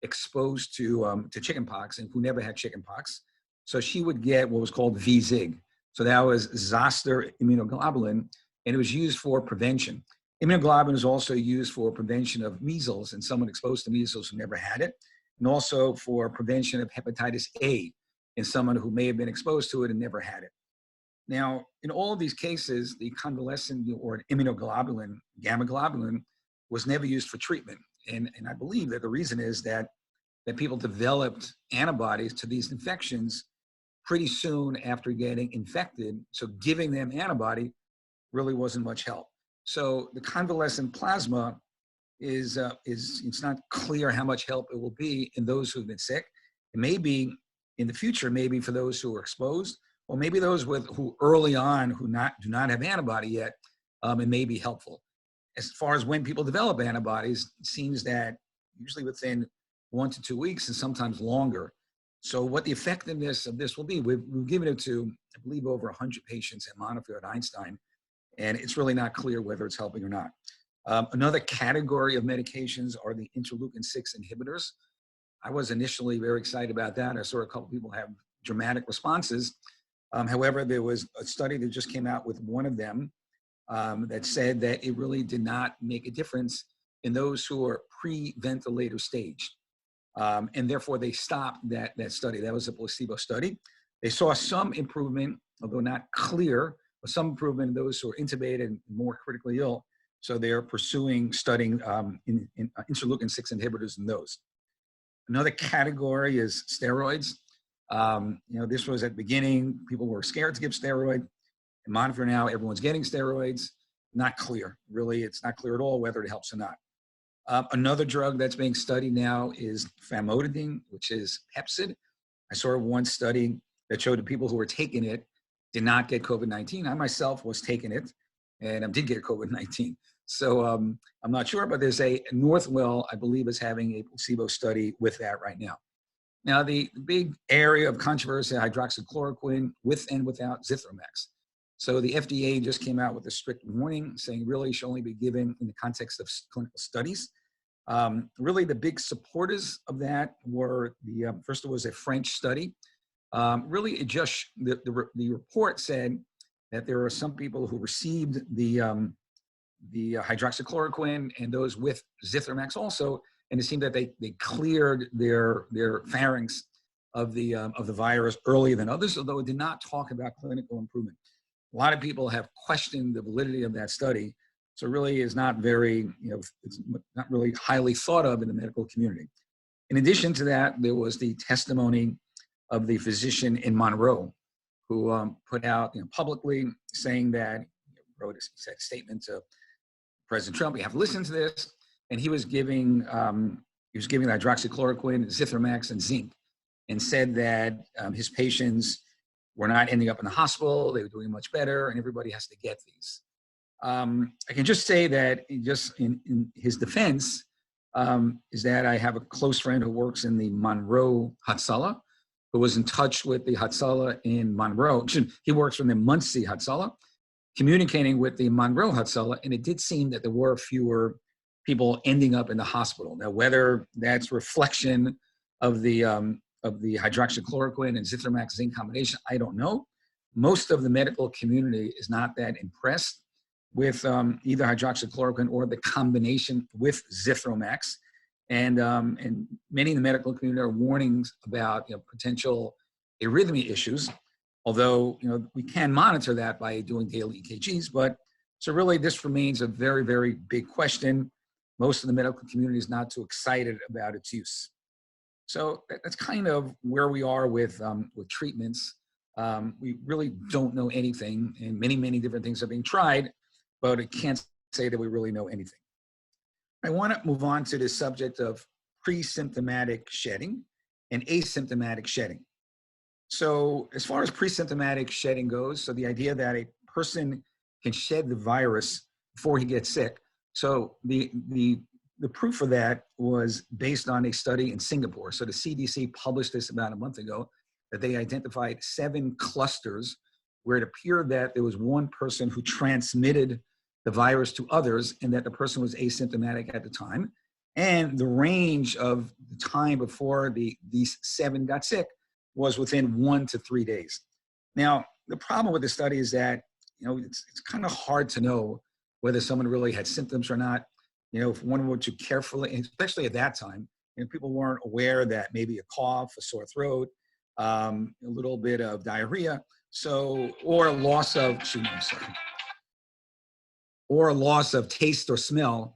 exposed to chickenpox and who never had chickenpox, so she would get what was called VZIG. So that was zoster immunoglobulin, and it was used for prevention. Immunoglobulin is also used for prevention of measles in someone exposed to measles who never had it, and also for prevention of hepatitis A in someone who may have been exposed to it and never had it. Now, in all of these cases, the convalescent or immunoglobulin, gamma globulin, was never used for treatment. And I believe that the reason is that people developed antibodies to these infections pretty soon after getting infected. So giving them antibody really wasn't much help. So the convalescent plasma is it's not clear how much help it will be in those who've been sick. It may be in the future, maybe for those who are exposed, or maybe those who early on who do not have antibody yet, it may be helpful. As far as when people develop antibodies, it seems that usually within 1 to 2 weeks and sometimes longer. So what the effectiveness of this will be, we've given it to, I believe, over 100 patients at Montefiore at Einstein, and it's really not clear whether it's helping or not. Another category of medications are the interleukin-6 inhibitors. I was initially very excited about that. I saw a couple people have dramatic responses. However, there was a study that just came out with one of them that said that it really did not make a difference in those who are pre-ventilator stage. And therefore, they stopped that study. That was a placebo study. They saw some improvement, although not clear, but some improvement in those who are intubated and more critically ill. So they're pursuing studying interleukin-6 inhibitors in those. Another category is steroids. This was at the beginning, people were scared to give steroid. In Montefiore now, everyone's getting steroids. Not clear, really, it's not clear at all whether it helps or not. Another drug that's being studied now is famotidine, which is Pepcid. I saw one study that showed the people who were taking it did not get COVID-19. I myself was taking it and did get COVID-19. So I'm not sure, but there's a Northwell, I believe, is having a placebo study with that right now. Now, the big area of controversy, hydroxychloroquine with and without Zithromax. So the FDA just came out with a strict warning saying really should only be given in the context of clinical studies. Really, the big supporters of that were first it was a French study. Really, it just the report said that there are some people who received the hydroxychloroquine and those with Zithromax also, and it seemed that they cleared their pharynx of the virus earlier than others, although it did not talk about clinical improvement. A lot of people have questioned the validity of that study, so it really is not very, it's not really highly thought of in the medical community. In addition to that, there was the testimony of the physician in Monroe who put out publicly saying that, he said a statement to President Trump, you have to listen to this, and he was giving the hydroxychloroquine, Zithromax, and zinc, and said that his patients were not ending up in the hospital. They were doing much better, and everybody has to get these. I can just say that just in his defense, is that I have a close friend who works in the Monroe Hatzalah, who was in touch with the Hatzalah in Monroe. He works from the Muncie Hatzalah, communicating with the Monroe Hatzalah, and it did seem that there were fewer people ending up in the hospital. Now, whether that's reflection of the hydroxychloroquine and zithromax zinc combination, I don't know. Most of the medical community is not that impressed with either hydroxychloroquine or the combination with zithromax. And many in the medical community are warning about potential arrhythmia issues, although we can monitor that by doing daily EKGs. But so really this remains a very, very big question. Most of the medical community is not too excited about its use. So that's kind of where we are with treatments. We really don't know anything, and many, many different things are being tried, but I can't say that we really know anything. I want to move on to the subject of pre-symptomatic shedding and asymptomatic shedding. So as far as pre-symptomatic shedding goes, so the idea that a person can shed the virus before he gets sick. So the proof for that was based on a study in Singapore. So the CDC published this about a month ago, that they identified 7 clusters where it appeared that there was one person who transmitted the virus to others and that the person was asymptomatic at the time. And the range of the time before these 7 got sick was within 1 to 3 days. Now, the problem with the study is that, it's kind of hard to know whether someone really had symptoms or not. If one were to carefully, especially at that time, people weren't aware that maybe a cough, a sore throat, a little bit of diarrhea, or a loss of, or a loss of taste or smell,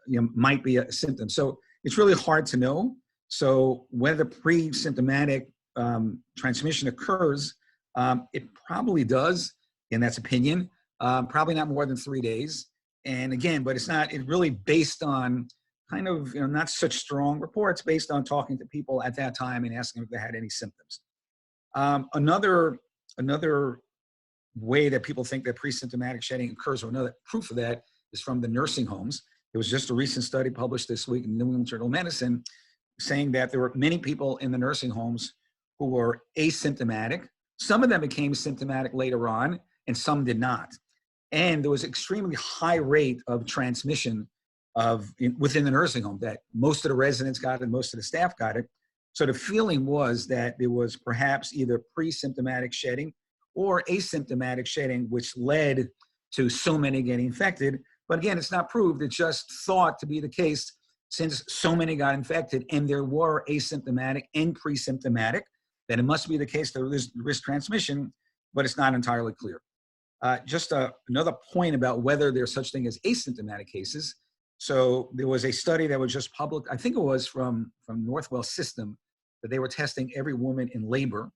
might be a symptom. So it's really hard to know. So whether pre-symptomatic transmission occurs, it probably does, and that's opinion, probably not more than 3 days. And again, but it's really based on kind of, not such strong reports, based on talking to people at that time and asking if they had any symptoms. Another way that people think that pre-symptomatic shedding occurs, or another proof of that, is from the nursing homes. There was just a recent study published this week in the New England Journal of Medicine saying that there were many people in the nursing homes who were asymptomatic. Some of them became symptomatic later on, and some did not. And there was extremely high rate of transmission within the nursing home, that most of the residents got it, most of the staff got it. So the feeling was that there was perhaps either pre-symptomatic shedding or asymptomatic shedding, which led to so many getting infected. But again, it's not proved. It's just thought to be the case since so many got infected and there were asymptomatic and pre-symptomatic, that it must be the case that there's risk transmission, but it's not entirely clear. Just another point about whether there's such thing as asymptomatic cases. So there was a study that was just published, I think it was from Northwell System, that they were testing every woman in labor,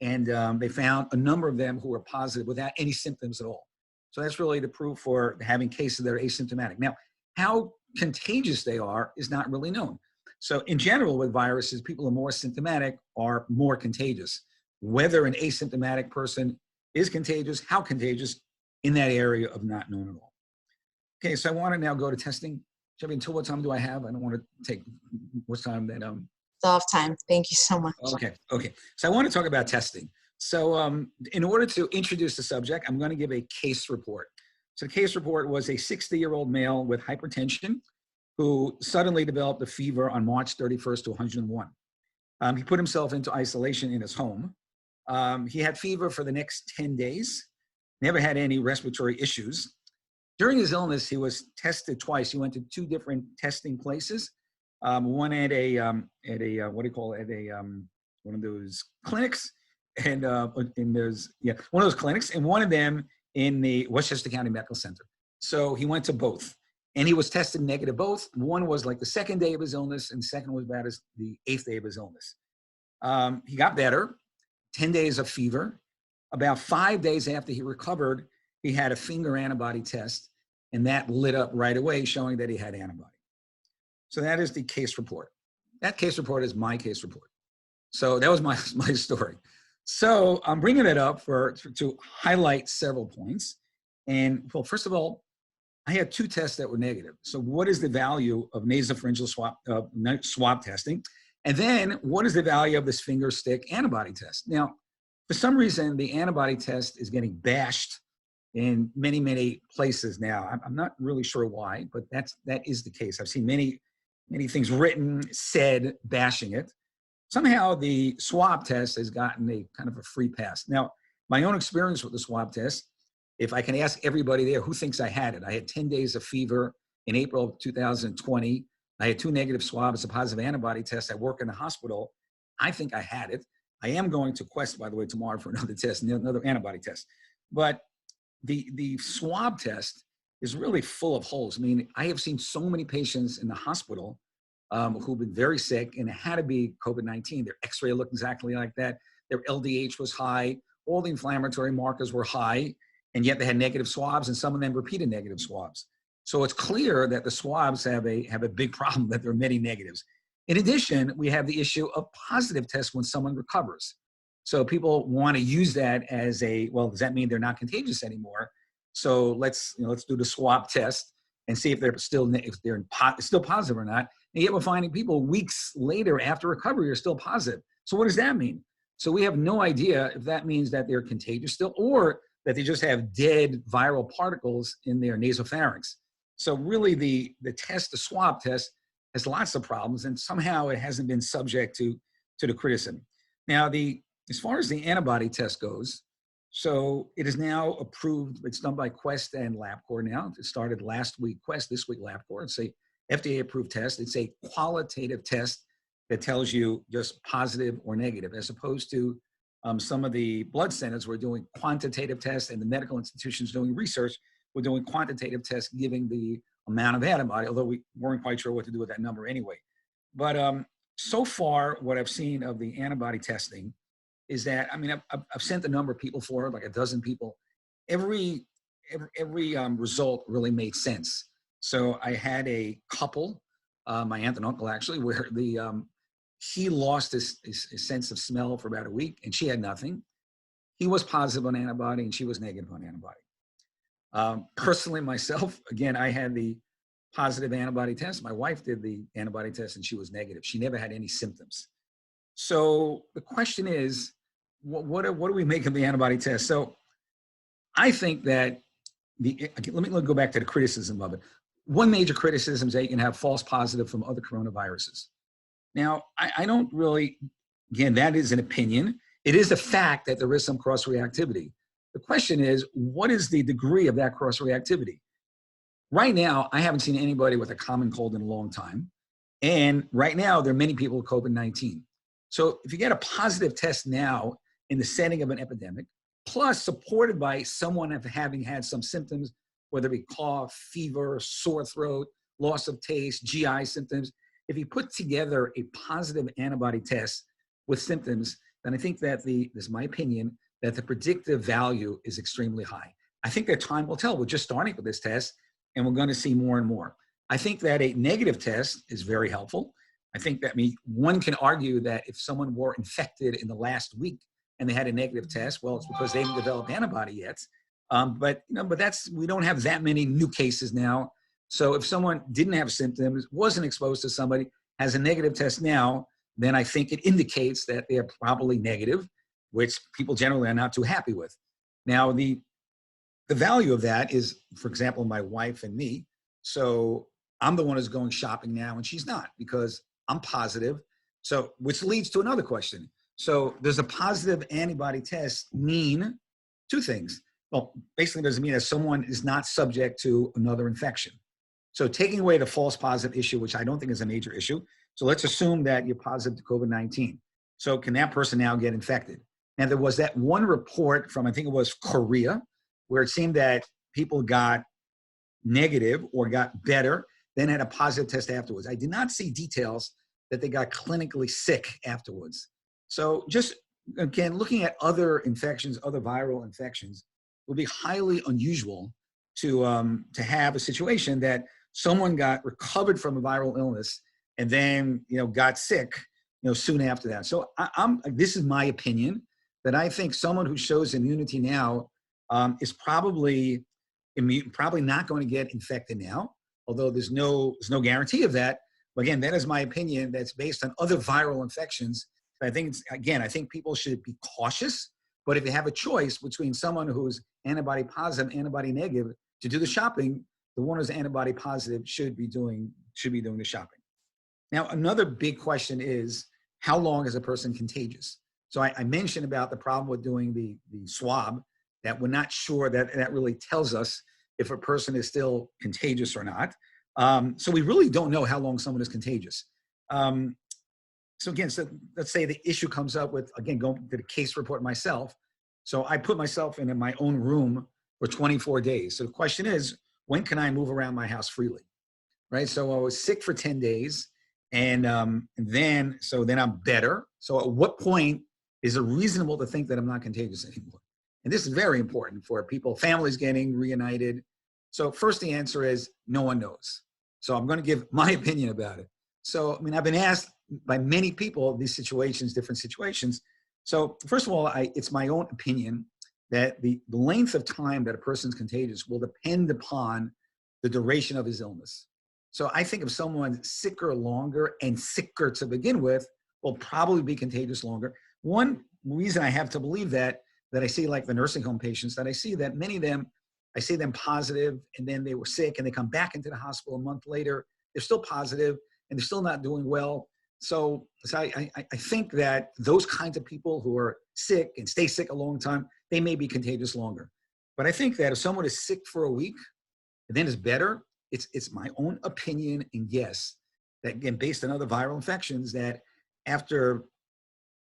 and they found a number of them who were positive without any symptoms at all. So that's really the proof for having cases that are asymptomatic. Now, how contagious they are is not really known. So in general with viruses, people who are more symptomatic are more contagious. Whether an asymptomatic person is contagious, how contagious, in that area of not known at all. Okay, so I want to now go to testing. Shelby, until what time do I have? I don't want to take what's time that It's off time. Thank you so much. Okay. So I want to talk about testing. So in order to introduce the subject, I'm going to give a case report. So the case report was a 60-year-old male with hypertension who suddenly developed a fever on March 31st to 101. He put himself into isolation in his home. He had fever for the next 10 days, never had any respiratory issues. During his illness, he was tested twice. He went to 2 different testing places. One at one of those clinics, and one of those clinics, and one of them in the Westchester County Medical Center. So he went to both, and he was tested negative both. One was like the 2nd day of his illness, and the second was about the 8th day of his illness. He got better, 10 days of fever. About 5 days after he recovered, he had a finger antibody test, and that lit up right away, showing that he had antibody. So that is the case report. That case report is my case report. So that was my story. So I'm bringing it up to highlight several points. And well, first of all, I had 2 tests that were negative. So what is the value of nasopharyngeal swab testing? And then what is the value of this finger stick antibody test? Now, for some reason, the antibody test is getting bashed in many, many places now. I'm not really sure why, but that is the case. I've seen many things written, said, bashing it. Somehow the swab test has gotten a kind of a free pass. Now, my own experience with the swab test, if I can ask everybody there who thinks I had it, I had 10 days of fever in April of 2020. I had 2 negative swabs, a positive antibody test. I work in a hospital. I think I had it. I am going to Quest, by the way, tomorrow for another test, another antibody test. But the swab test is really full of holes. I mean, I have seen so many patients in the hospital who've been very sick, and it had to be COVID-19. Their x-ray looked exactly like that. Their LDH was high. All the inflammatory markers were high, and yet they had negative swabs, and some of them repeated negative swabs. So it's clear that the swabs have a big problem, that there are many negatives. In addition, we have the issue of positive tests when someone recovers. So people want to use that as well, does that mean they're not contagious anymore? So let's do the swab test and see if they're still positive or not. And yet we're finding people weeks later after recovery are still positive. So what does that mean? So we have no idea if that means that they're contagious still, or that they just have dead viral particles in their nasopharynx. So really the swab test has lots of problems, and somehow it hasn't been subject to the criticism. Now, as far as the antibody test goes, so it is now approved. It's done by Quest and LabCorp now. It started last week, Quest, this week LabCorp. It's a FDA-approved test. It's a qualitative test that tells you just positive or negative, as opposed to some of the blood centers were doing quantitative tests, and the medical institutions doing research were doing quantitative tests, giving the amount of antibody, although we weren't quite sure what to do with that number anyway. But so far, what I've seen of the antibody testing is that, I mean, I've sent a number of people for it, like a dozen people. Every result really made sense. So I had a couple, my aunt and uncle actually, where he lost his sense of smell for about a week, and she had nothing. He was positive on antibody, and she was negative on antibody. Personally, myself, again, I had the positive antibody test. My wife did the antibody test, and she was negative. She never had any symptoms. So the question is, what do we make of the antibody test? So I think that let me go back to the criticism of it. One major criticism is that you can have false positive from other coronaviruses. Now, I don't really, again, that is an opinion. It is a fact that there is some cross-reactivity. The question is, what is the degree of that cross-reactivity? Right now, I haven't seen anybody with a common cold in a long time. And right now, there are many people with COVID-19. So if you get a positive test now in the setting of an epidemic, plus supported by someone having had some symptoms, whether it be cough, fever, sore throat, loss of taste, GI symptoms, if you put together a positive antibody test with symptoms, then I think that this is my opinion, that the predictive value is extremely high. I think that time will tell. We're just starting with this test, and we're going to see more and more. I think that a negative test is very helpful. I think that one can argue that if someone were infected in the last week and they had a negative test, well, it's because they haven't developed antibody yet. But we don't have that many new cases now. So if someone didn't have symptoms, wasn't exposed to somebody, has a negative test now, then I think it indicates that they're probably negative, which people generally are not too happy with. Now, the value of that is, for example, my wife and me. So I'm the one who's going shopping now, and she's not, because I'm positive. So, which leads to another question. So does a positive antibody test mean 2 things? Well, basically, does it mean that someone is not subject to another infection? So taking away the false positive issue, which I don't think is a major issue. So let's assume that you're positive to COVID-19. So can that person now get infected? Now, there was that one report from, I think it was Korea, where it seemed that people got negative or got better, then had a positive test afterwards. I did not see details that they got clinically sick afterwards. So just, again, looking at other infections, other viral infections, would be highly unusual to have a situation that someone got recovered from a viral illness and then got sick soon after that. So this is my opinion. that I think someone who shows immunity now is probably not going to get infected now, although there's no guarantee of that. But again, that is my opinion. That's based on other viral infections. I think I think people should be cautious. But if you have a choice between someone who's antibody positive, antibody negative to do the shopping, the one who's antibody positive should be doing the shopping. Now, another big question is, how long is a person contagious? So I mentioned about the problem with doing the swab, that we're not sure that really tells us if a person is still contagious or not. So we really don't know how long someone is contagious. So let's say the issue comes up with, again, going to the case report myself. So I put myself in my own room for 24 days. So the question is, when can I move around my house freely? Right? So I was sick for 10 days and then I'm better. So at what point is it reasonable to think that I'm not contagious anymore? And this is very important for people, families getting reunited. So first, the answer is no one knows. So I'm going to give my opinion about it. So, I mean, I've been asked by many people these situations, different situations. So first of all, it's my own opinion that the length of time that a person's contagious will depend upon the duration of his illness. So I think if someone's sicker longer and sicker to begin with, will probably be contagious longer. One reason I have to believe that I see, like the nursing home patients, that I see that many of them, I see them positive and then they were sick and they come back into the hospital a month later, they're still positive and they're still not doing well. So I think that those kinds of people who are sick and stay sick a long time, they may be contagious longer. But I think that if someone is sick for a week and then is better, it's my own opinion and guess that, again, based on other viral infections, that after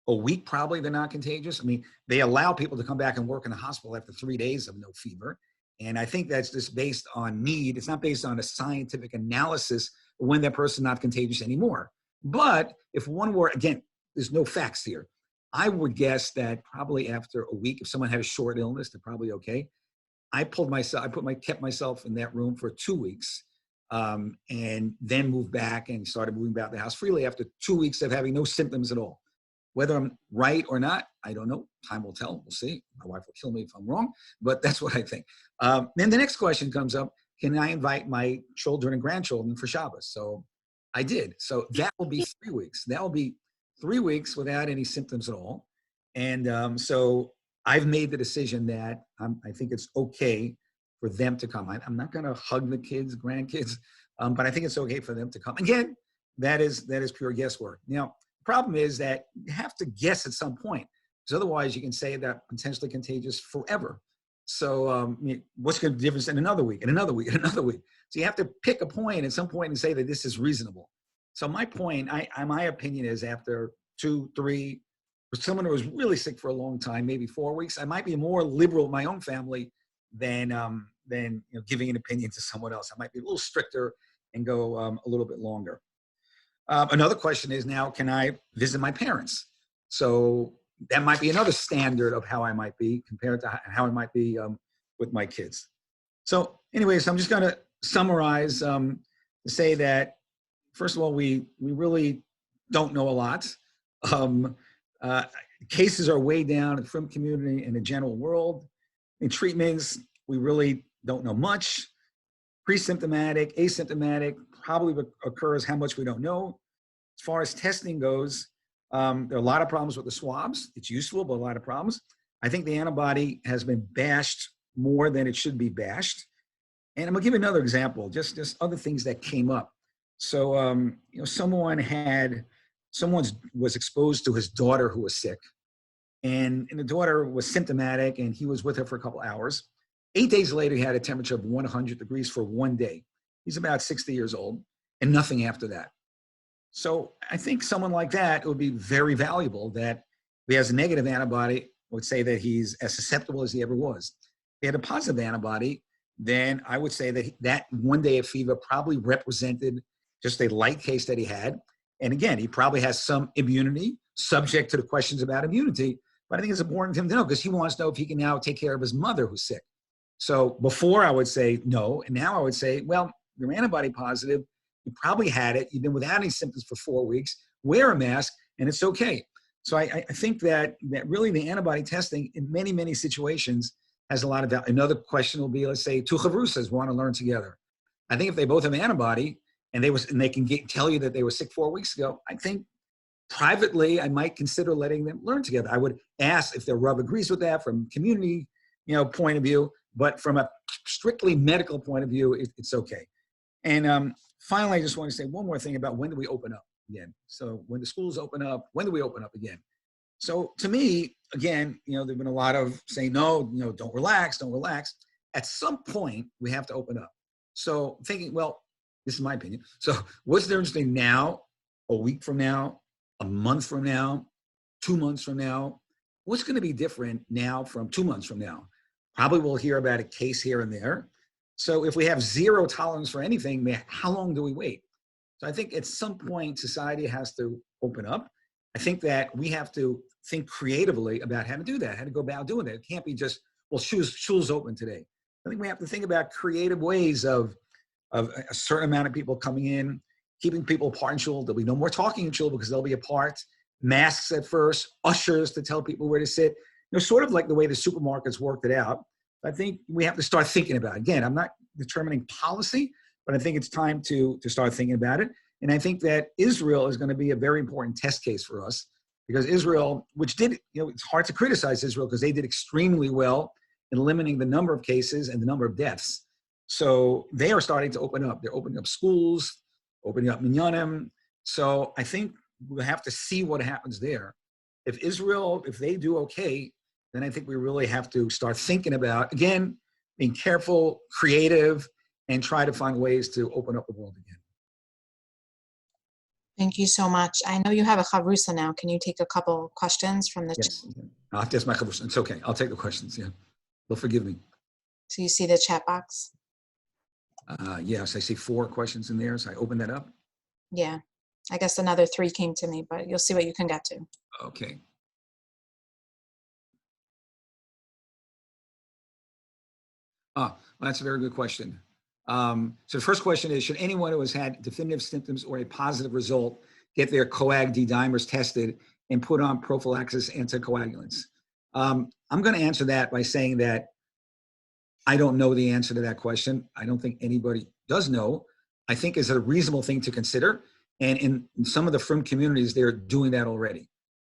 a week, probably they're not contagious. I mean, they allow people to come back and work in the hospital after 3 days of no fever. And I think that's just based on need. It's not based on a scientific analysis of when that person's not contagious anymore. But if one were, again, there's no facts here. I would guess that probably after a week, if someone had a short illness, they're probably okay. I kept myself in that room for 2 weeks and then moved back and started moving about the house freely after 2 weeks of having no symptoms at all. Whether I'm right or not, I don't know. Time will tell. We'll see. My wife will kill me if I'm wrong, but that's what I think. Then the next question comes up, can I invite my children and grandchildren for Shabbos? So I did. So that will be 3 weeks. That will be 3 weeks without any symptoms at all. And so I've made the decision that I think it's okay for them to come. I'm not going to hug the kids, grandkids, but I think it's okay for them to come. Again, that is pure guesswork. Now, the problem is that you have to guess at some point, because otherwise you can say that potentially contagious forever. So what's the difference in another week, and another week, and another week? So you have to pick a point at some point and say that this is reasonable. So my point, my opinion is after 2, 3, for someone who was really sick for a long time, maybe 4 weeks, I might be more liberal with my own family than giving an opinion to someone else. I might be a little stricter and go a little bit longer. Another question is now, can I visit my parents? So that might be another standard of how I might be compared to how I might be with my kids. So anyways, I'm just going to summarize to say that, first of all, we really don't know a lot. Cases are way down in the film community and the general world. In treatments, we really don't know much. Pre-symptomatic, asymptomatic, probably occurs, how much we don't know. As far as testing goes, there are a lot of problems with the swabs. It's useful, but a lot of problems. I think the antibody has been bashed more than it should be bashed. And I'm gonna give you another example, just other things that came up. So, someone was exposed to his daughter who was sick, and the daughter was symptomatic, and he was with her for a couple hours. 8 days later, he had a temperature of 100 degrees for 1 day. He's about 60 years old, and nothing after that. So I think someone like that, it would be very valuable that if he has a negative antibody, I would say that he's as susceptible as he ever was. If he had a positive antibody, then I would say that 1 day of fever probably represented just a light case that he had. And again, he probably has some immunity, subject to the questions about immunity. But I think it's important for him to know, because he wants to know if he can now take care of his mother who's sick. So before I would say no, and now I would say, well, you're antibody positive, you probably had it, you've been without any symptoms for 4 weeks, wear a mask, and it's okay. So I think that really the antibody testing in many, many situations has a lot of value. Another question will be, let's say two chavrusas want to learn together. I think if they both have antibody and they can tell you that they were sick 4 weeks ago, I think privately I might consider letting them learn together. I would ask if their rub agrees with that from community, point of view, but from a strictly medical point of view, it's okay. And finally, I just want to say one more thing about when do we open up again. So when the schools open up, when do we open up again? So to me, again, there've been a lot of saying, no, don't relax. At some point, we have to open up. So thinking, well, this is my opinion. So what's the difference between now, a week from now, a month from now, 2 months from now? What's going to be different now from 2 months from now? Probably we'll hear about a case here and there. So if we have zero tolerance for anything, how long do we wait? So I think at some point society has to open up. I think that we have to think creatively about how to do that, how to go about doing that. It can't be just, well, school's open today. I think we have to think about creative ways of a certain amount of people coming in, keeping people apart in shul. There'll be no more talking in shul because they'll be apart. Masks at first, ushers to tell people where to sit. Sort of like the way the supermarkets worked it out. I think we have to start thinking about it. Again, I'm not determining policy, but I think it's time to start thinking about it. And I think that Israel is going to be a very important test case for us because Israel, which did, it's hard to criticize Israel because they did extremely well in limiting the number of cases and the number of deaths. So they are starting to open up. They're opening up schools, opening up minyanim. So I think we'll have to see what happens there. If they do okay, then I think we really have to start thinking about, again, being careful, creative, and try to find ways to open up the world again. Thank you so much. I know you have a chavrusa now. Can you take a couple questions from the chat? Yes, I'll have to ask my chavrusa. It's okay. I'll take the questions. Yeah, they'll forgive me. So you see the chat box? Yes, I see 4 questions in there. So I open that up. Yeah. I guess another 3 came to me, but you'll see what you can get to. Okay. Well, that's a very good question. So the first question is, should anyone who has had definitive symptoms or a positive result get their coag D-dimers tested and put on prophylaxis anticoagulants? I'm going to answer that by saying that I don't know the answer to that question. I don't think anybody does know. I think it's a reasonable thing to consider. And in some of the frum communities, they're doing that already.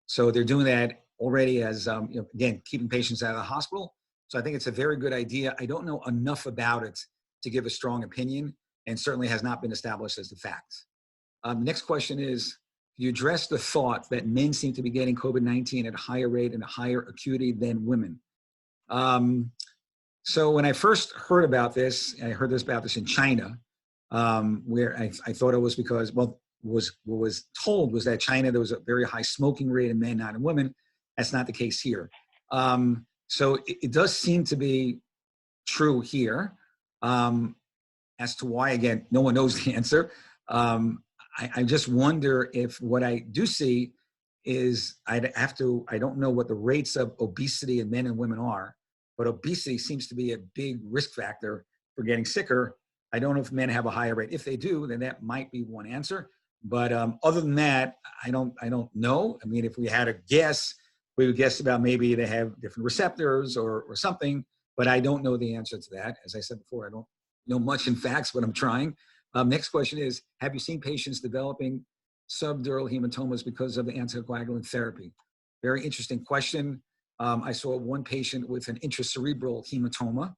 So they're doing that already as, again, keeping patients out of the hospital. So I think it's a very good idea. I don't know enough about it to give a strong opinion, and certainly has not been established as the fact. The next question is, you address the thought that men seem to be getting COVID-19 at a higher rate and a higher acuity than women. So when I first heard about this, I heard about this in China, where I thought it was because, what was told was that China, there was a very high smoking rate in men, not in women. That's not the case here. So it does seem to be true here. As to why, again, no one knows the answer. I just wonder if what I do see is I don't know what the rates of obesity in men and women are, but obesity seems to be a big risk factor for getting sicker. I don't know if men have a higher rate. If they do, then that might be one answer. But other than that, I don't know. I mean, if we had a guess, we would guess about maybe they have different receptors or something, but I don't know the answer to that. As I said before, I don't know much in facts, but I'm trying. Next question is, have you seen patients developing subdural hematomas because of the anticoagulant therapy? Very interesting question. I saw one patient with an intracerebral hematoma.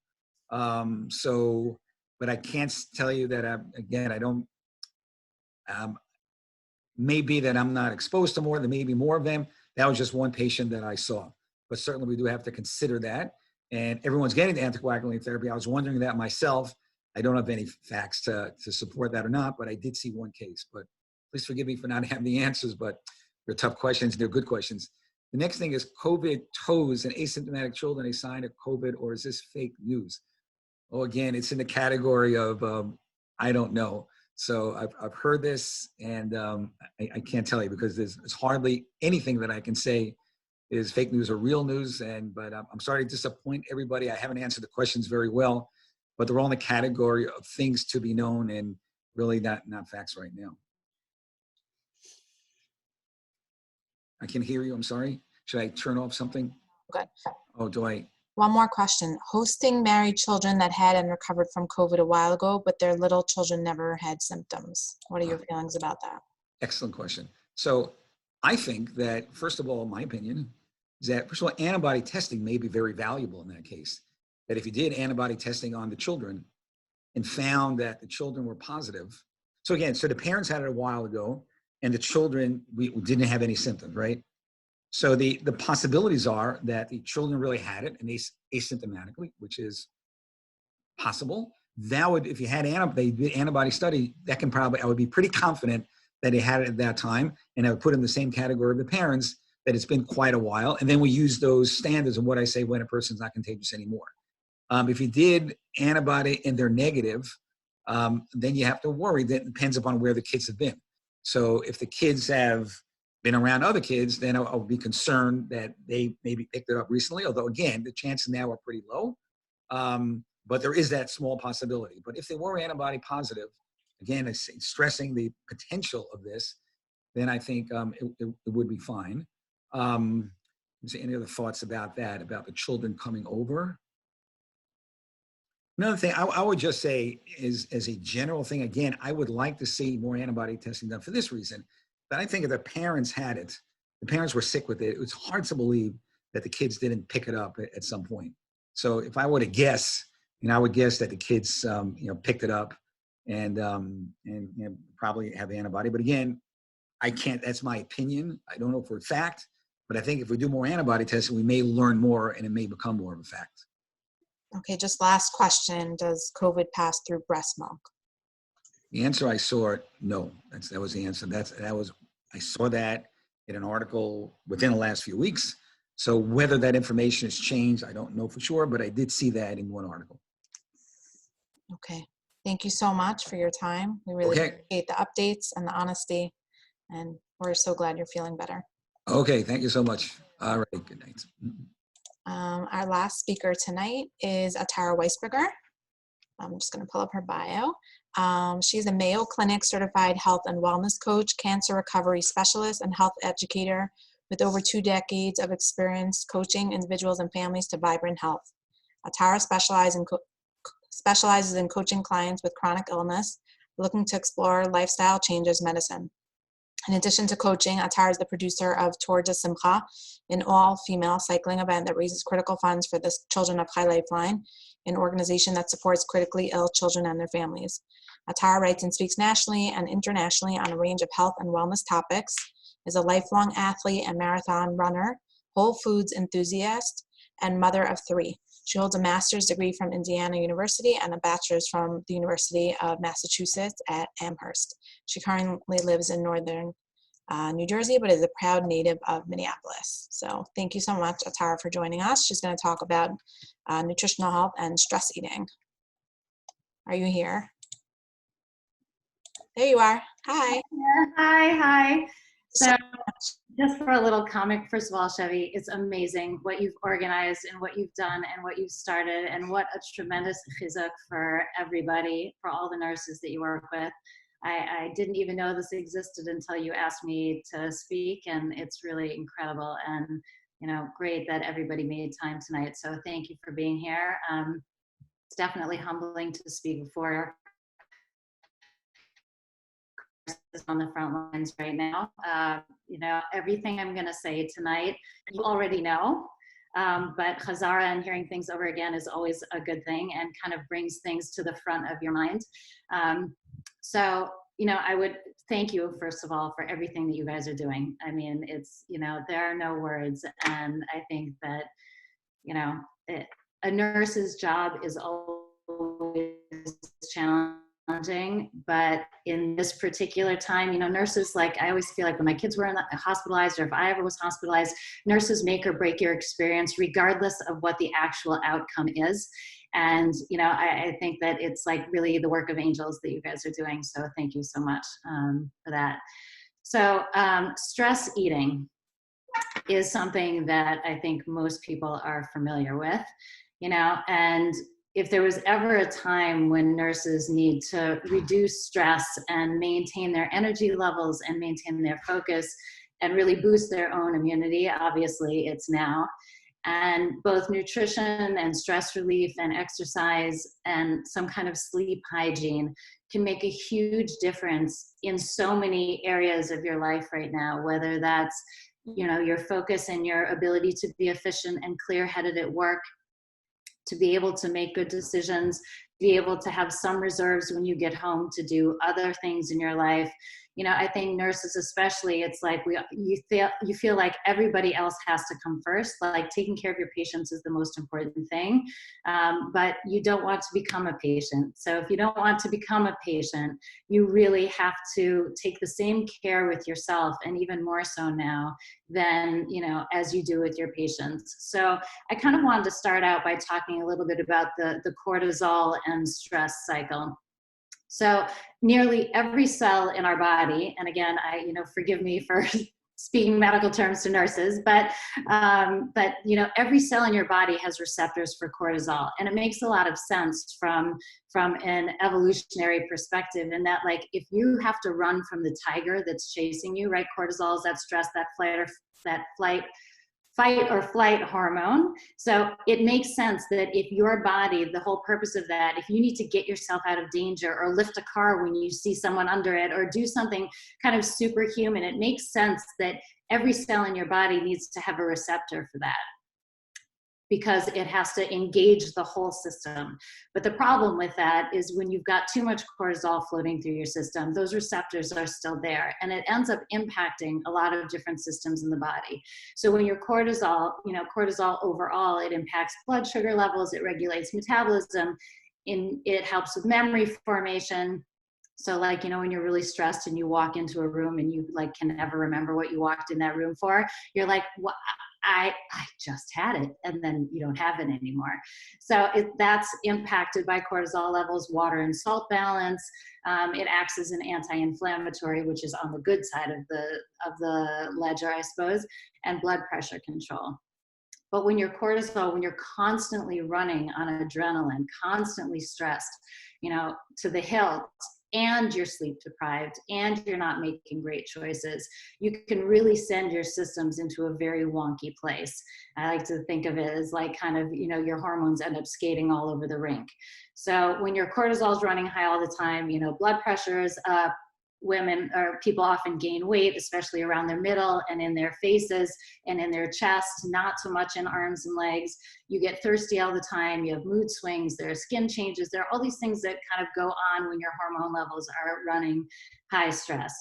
But I can't tell you that, I don't, maybe that I'm not exposed to more, there may be more of them. That was just one patient that I saw. But certainly we do have to consider that. And everyone's getting the anticoagulant therapy. I was wondering that myself. I don't have any facts to support that or not, but I did see one case. But please forgive me for not having the answers, but they're tough questions. They're good questions. The next thing is COVID toes in asymptomatic children a sign of COVID, or is this fake news? Oh, again, it's in the category of I don't know. So I've heard this, and I can't tell you because there's hardly anything that I can say is fake news or real news. But I'm sorry to disappoint everybody. I haven't answered the questions very well, but they're all in the category of things to be known and really not facts right now. I can hear you. I'm sorry. Should I turn off something? Good. Oh, do I? One more question. Hosting married children that had and recovered from COVID a while ago, but their little children never had symptoms. What are your feelings about that? Excellent question. So I think that, first of all, my opinion is that, first of all, antibody testing may be very valuable in that case. That if you did antibody testing on the children and found that the children were positive. So again, so the parents had it a while ago and the children, we didn't have any symptoms, right? So the possibilities are that the children really had it and asymptomatically, which is possible. That would, if you had they did antibody study, that can probably, I would be pretty confident that they had it at that time, and I would put in the same category of the parents that it's been quite a while. And then we use those standards of what I say when a person's not contagious anymore. If you did antibody and they're negative, then you have to worry. That depends upon where the kids have been. So if the kids have been around other kids, then I'll be concerned that they maybe picked it up recently. Although again, the chances now are pretty low. But there is that small possibility. But if they were antibody positive, again, it's stressing the potential of this, then I think it would be fine. Is there any other thoughts about that, about the children coming over? Another thing I would just say is, as a general thing, again, I would like to see more antibody testing done for this reason. But I think if the parents had it, the parents were sick with it, it's hard to believe that the kids didn't pick it up at some point. So if I were to guess, I would guess that the kids, picked it up and probably have antibody. But again, I can't, that's my opinion. I don't know for a fact, but I think if we do more antibody testing, we may learn more and it may become more of a fact. Okay, just last question. Does COVID pass through breast milk? The answer I saw, no. That was the answer. I saw that in an article within the last few weeks. So whether that information has changed, I don't know for sure, but I did see that in one article. Okay. Thank you so much for your time. We really appreciate the updates and the honesty, and we're so glad you're feeling better. Okay, thank you so much. All right, good night. Our last speaker tonight is Atara Weisberger. I'm just going to pull up her bio. She's a Mayo Clinic certified health and wellness coach, cancer recovery specialist, and health educator with over 2 decades of experience coaching individuals and families to vibrant health. Atara specializes in coaching clients with chronic illness, looking to explore lifestyle changes medicine. In addition to coaching, Atara is the producer of Tour de Simcha, an all-female cycling event that raises critical funds for the Children of High Lifeline, an organization that supports critically ill children and their families. Atara writes and speaks nationally and internationally on a range of health and wellness topics, is a lifelong athlete and marathon runner, whole foods enthusiast, and mother of 3. She holds a master's degree from Indiana University and a bachelor's from the University of Massachusetts at Amherst. She currently lives in northern New Jersey, but is a proud native of Minneapolis. So thank you so much, Atara, for joining us. She's going to talk about nutritional health and stress eating. Are you here? There you are. Hi. Hi. So just for a little comment, first of all, Chevy, it's amazing what you've organized and what you've done and what you've started, and what a tremendous chizuk for everybody, for all the nurses that you work with. I didn't even know this existed until you asked me to speak, and it's really incredible and great that everybody made time tonight. So thank you for being here. It's definitely humbling to speak before on the front lines right now. Everything I'm going to say tonight, you already know, but Chazara and hearing things over again is always a good thing and kind of brings things to the front of your mind. So, I would thank you, first of all, for everything that you guys are doing. I mean, it's, there are no words. And I think that, a nurse's job is always challenging, but in this particular time, nurses, like, I always feel like when my kids were hospitalized, or if I ever was hospitalized, nurses make or break your experience regardless of what the actual outcome is. And I think that it's like really the work of angels that you guys are doing, so thank you so much for that. So stress eating is something that I think most people are familiar with, and if there was ever a time when nurses need to reduce stress and maintain their energy levels and maintain their focus and really boost their own immunity. Obviously, it's now. And both nutrition and stress relief and exercise and some kind of sleep hygiene can make a huge difference in so many areas of your life right now, whether that's, you know, your focus and your ability to be efficient and clear-headed at work, to be able to make good decisions, be able to have some reserves when you get home to do other things in your life. You know, I think nurses especially, it's like you feel like everybody else has to come first. Like taking care of your patients is the most important thing, but you don't want to become a patient. So if you don't want to become a patient, you really have to take the same care with yourself, and even more so now than, you know, as you do with your patients. So I kind of wanted to start out by talking a little bit about the cortisol and stress cycle. So nearly every cell in our body, and again, forgive me for speaking medical terms to nurses, but you know, every cell in your body has receptors for cortisol, and it makes a lot of sense from an evolutionary perspective. In that, like, if you have to run from the tiger that's chasing you, right? Cortisol is that stress, that fight or flight hormone. So it makes sense that if your body, the whole purpose of that, if you need to get yourself out of danger or lift a car when you see someone under it or do something kind of superhuman, it makes sense that every cell in your body needs to have a receptor for that, because it has to engage the whole system. But the problem with that is when you've got too much cortisol floating through your system, those receptors are still there, and it ends up impacting a lot of different systems in the body. So when your cortisol overall, it impacts blood sugar levels, it regulates metabolism, it helps with memory formation. So like, you know, when you're really stressed and you walk into a room and you like can never remember what you walked in that room for, you're like, what? I just had it, and then you don't have it anymore. So that's impacted by cortisol levels, water and salt balance. It acts as an anti-inflammatory, which is on the good side of the ledger, I suppose, and blood pressure control. But when you're constantly running on adrenaline, constantly stressed, you know, to the hilt, and you're sleep deprived, and you're not making great choices, you can really send your systems into a very wonky place. I like to think of it as like kind of, you know, your hormones end up skating all over the rink. So when your cortisol is running high all the time, you know, blood pressure is up. Women or people often gain weight, especially around their middle and in their faces and in their chest, not so much in arms and legs. You get thirsty all the time. You have mood swings. There are skin changes. There are all these things that kind of go on when your hormone levels are running high stress.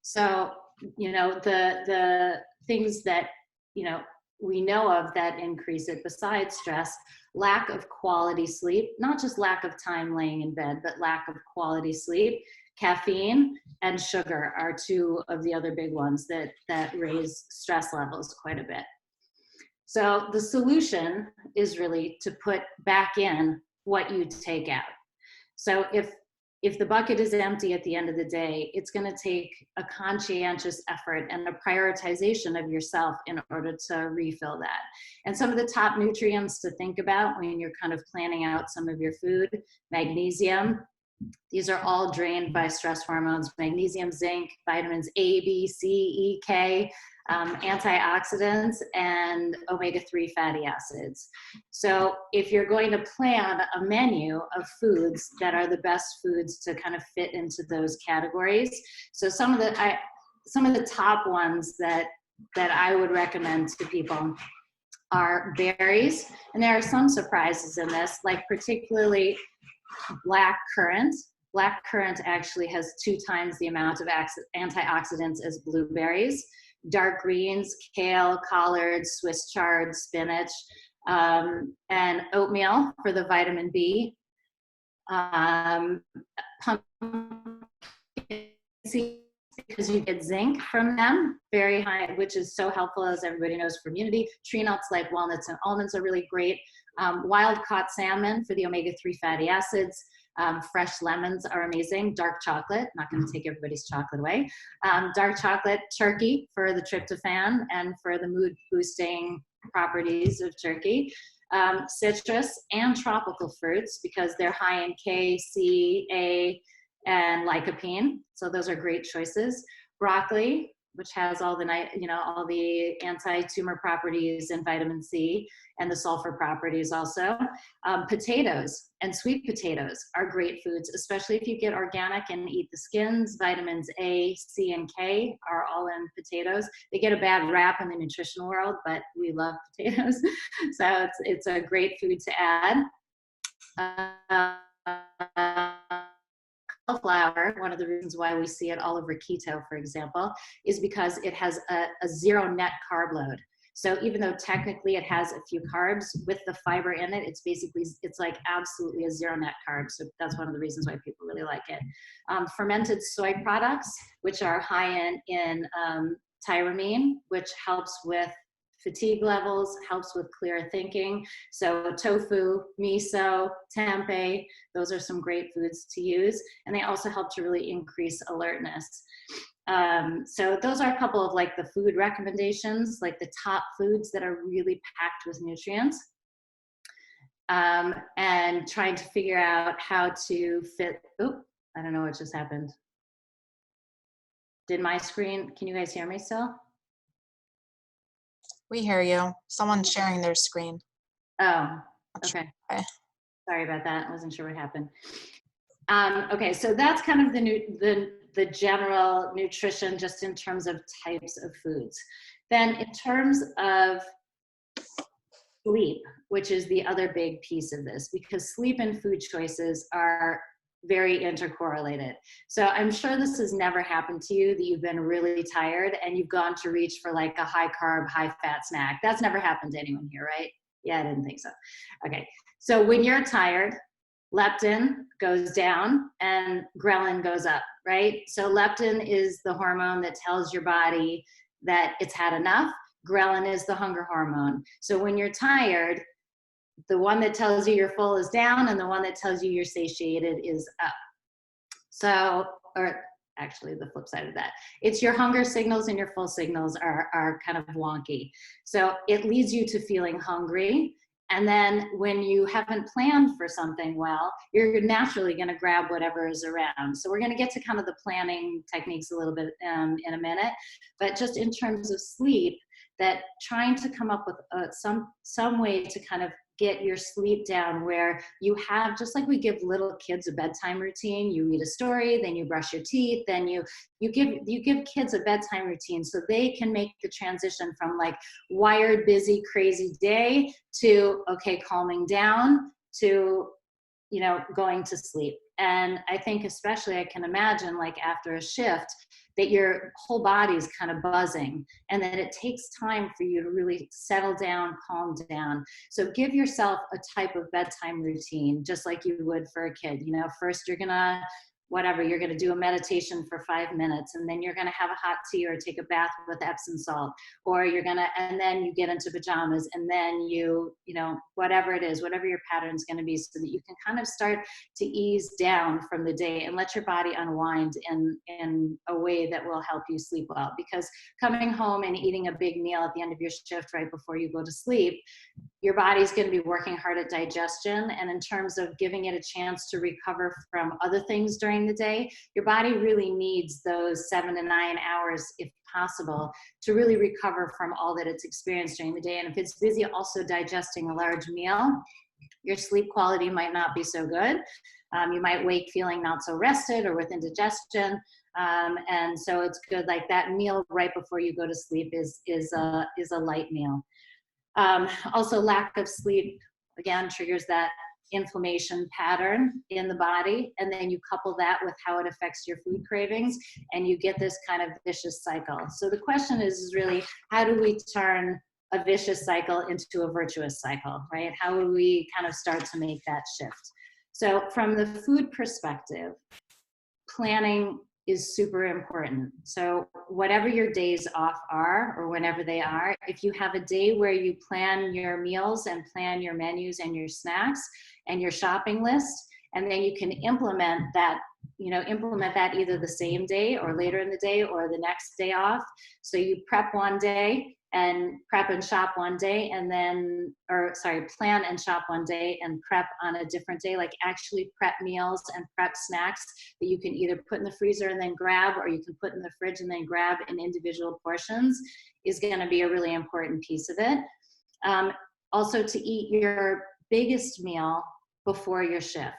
So, you know, the things that, you know, we know of that increase it besides stress: lack of quality sleep, not just lack of time laying in bed, but lack of quality sleep. Caffeine and sugar are two of the other big ones that raise stress levels quite a bit. So the solution is really to put back in what you take out. So if the bucket is empty at the end of the day, it's going to take a conscientious effort and a prioritization of yourself in order to refill that. And some of the top nutrients to think about when you're kind of planning out some of your food: magnesium. These are all drained by stress hormones: magnesium, zinc, vitamins A, B, C, E, K, antioxidants, and omega-3 fatty acids. So if you're going to plan a menu of foods that are the best foods to kind of fit into those categories, so some of the top ones that I would recommend to people are berries. And there are some surprises in this, like particularly black currant. Black currant actually has 2 times the amount of antioxidants as blueberries. Dark greens: kale, collards, Swiss chard, spinach, and oatmeal for the vitamin B. Pumpkin seeds, because you get zinc from them, very high, which is so helpful, as everybody knows, for immunity. Tree nuts like walnuts and almonds are really great. Wild caught salmon for the omega-3 fatty acids. Fresh lemons are amazing. Dark chocolate, not going to take everybody's chocolate away. Dark chocolate, turkey for the tryptophan and for the mood boosting properties of turkey. Citrus and tropical fruits, because they're high in K, C, A, and lycopene. So those are great choices. Broccoli, which has all the all the anti-tumor properties and vitamin C and the sulfur properties also. Potatoes and sweet potatoes are great foods, especially if you get organic and eat the skins. Vitamins A, C, and K are all in potatoes. They get a bad rap in the nutrition world, but we love potatoes. So it's a great food to add. Cauliflower, one of the reasons why we see it all over keto, for example, is because it has a zero net carb load. So even though technically it has a few carbs, with the fiber in it, it's like absolutely a zero net carb. So that's one of the reasons why people really like it. Fermented soy products, which are high in tyramine, which helps with fatigue levels, helps with clear thinking. So tofu, miso, tempeh, those are some great foods to use. And they also help to really increase alertness. So those are a couple of like the food recommendations, like the top foods that are really packed with nutrients. And trying to figure out how to fit, I don't know what just happened. Did my screen, can you guys hear me still? We hear you. Someone's sharing their screen. Oh, okay. Sorry about that. I wasn't sure what happened. Okay, so that's kind of the general nutrition just in terms of types of foods. Then in terms of sleep, which is the other big piece of this, because sleep and food choices are very intercorrelated. So I'm sure this has never happened to you, that you've been really tired and you've gone to reach for like a high carb, high fat snack. That's never happened to anyone here, right? Yeah, I didn't think so. Okay, so when you're tired, leptin goes down and ghrelin goes up, right? So leptin is the hormone that tells your body that it's had enough. Ghrelin is the hunger hormone. So when you're tired, the one that tells you you're full is down, and the one that tells you you're satiated is up. So, or actually the flip side of that, it's your hunger signals and your full signals are kind of wonky. So it leads you to feeling hungry. And then when you haven't planned for something well, you're naturally going to grab whatever is around. So we're going to get to kind of the planning techniques a little bit in a minute. But just in terms of sleep, that trying to come up with some way to kind of get your sleep down, where you have, just like we give little kids a bedtime routine, you read a story, then you brush your teeth, then you give kids a bedtime routine so they can make the transition from like wired, busy, crazy day to, okay, calming down to, going to sleep. And I think especially I can imagine like after a shift that your whole body's kind of buzzing, and that it takes time for you to really settle down, calm down. So give yourself a type of bedtime routine, just like you would for a kid. First you're gonna do a meditation for 5 minutes, and then you're gonna have a hot tea or take a bath with Epsom salt, or and then you get into pajamas, and then whatever it is, whatever your pattern's gonna be, so that you can kind of start to ease down from the day and let your body unwind in a way that will help you sleep well. Because coming home and eating a big meal at the end of your shift right before you go to sleep, your body's going to be working hard at digestion. And in terms of giving it a chance to recover from other things during the day, your body really needs those 7 to 9 hours, if possible, to really recover from all that it's experienced during the day. And if it's busy also digesting a large meal, your sleep quality might not be so good. You might wake feeling not so rested or with indigestion. And so it's good, like that meal right before you go to sleep is a light meal. Also, lack of sleep, again, triggers that inflammation pattern in the body. And then you couple that with how it affects your food cravings, and you get this kind of vicious cycle. So the question is really, how do we turn a vicious cycle into a virtuous cycle, right? How do we kind of start to make that shift? So from the food perspective, planning is super important. So whatever your days off are, or whenever they are, if you have a day where you plan your meals and plan your menus and your snacks and your shopping list, and then you can implement that either the same day or later in the day or the next day off. So you prep one day, and prep and shop one day, and then, or sorry, plan and shop one day and prep on a different day, like actually prep meals and prep snacks that you can either put in the freezer and then grab, or you can put in the fridge and then grab in individual portions, is going to be a really important piece of it. Also, to eat your biggest meal before your shift.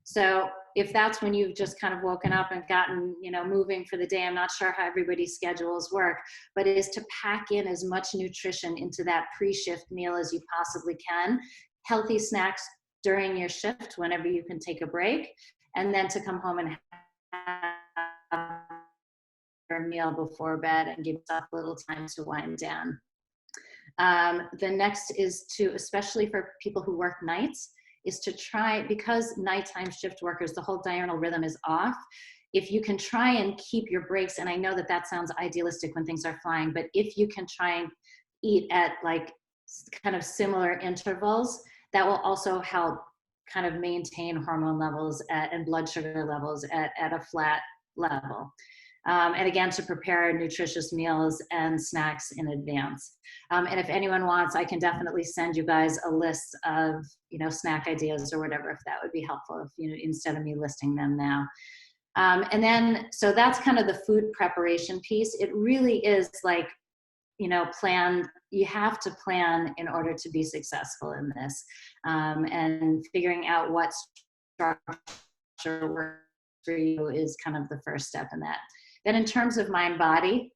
So if that's when you've just kind of woken up and gotten, moving for the day, I'm not sure how everybody's schedules work, but it is to pack in as much nutrition into that pre-shift meal as you possibly can. Healthy snacks during your shift whenever you can take a break, and then to come home and have your meal before bed and give yourself a little time to wind down. The next is to, especially for people who work nights, is to try, because nighttime shift workers, the whole diurnal rhythm is off. If you can try and keep your breaks, and I know that that sounds idealistic when things are flying, but if you can try and eat at like kind of similar intervals, that will also help kind of maintain hormone levels and blood sugar levels at a flat level. And again, to prepare nutritious meals and snacks in advance. And if anyone wants, I can definitely send you guys a list of, snack ideas or whatever, if that would be helpful, if, instead of me listing them now. And then, so that's kind of the food preparation piece. It really is like, plan, you have to plan in order to be successful in this. And figuring out what structure works for you is kind of the first step in that. Then in terms of mind body,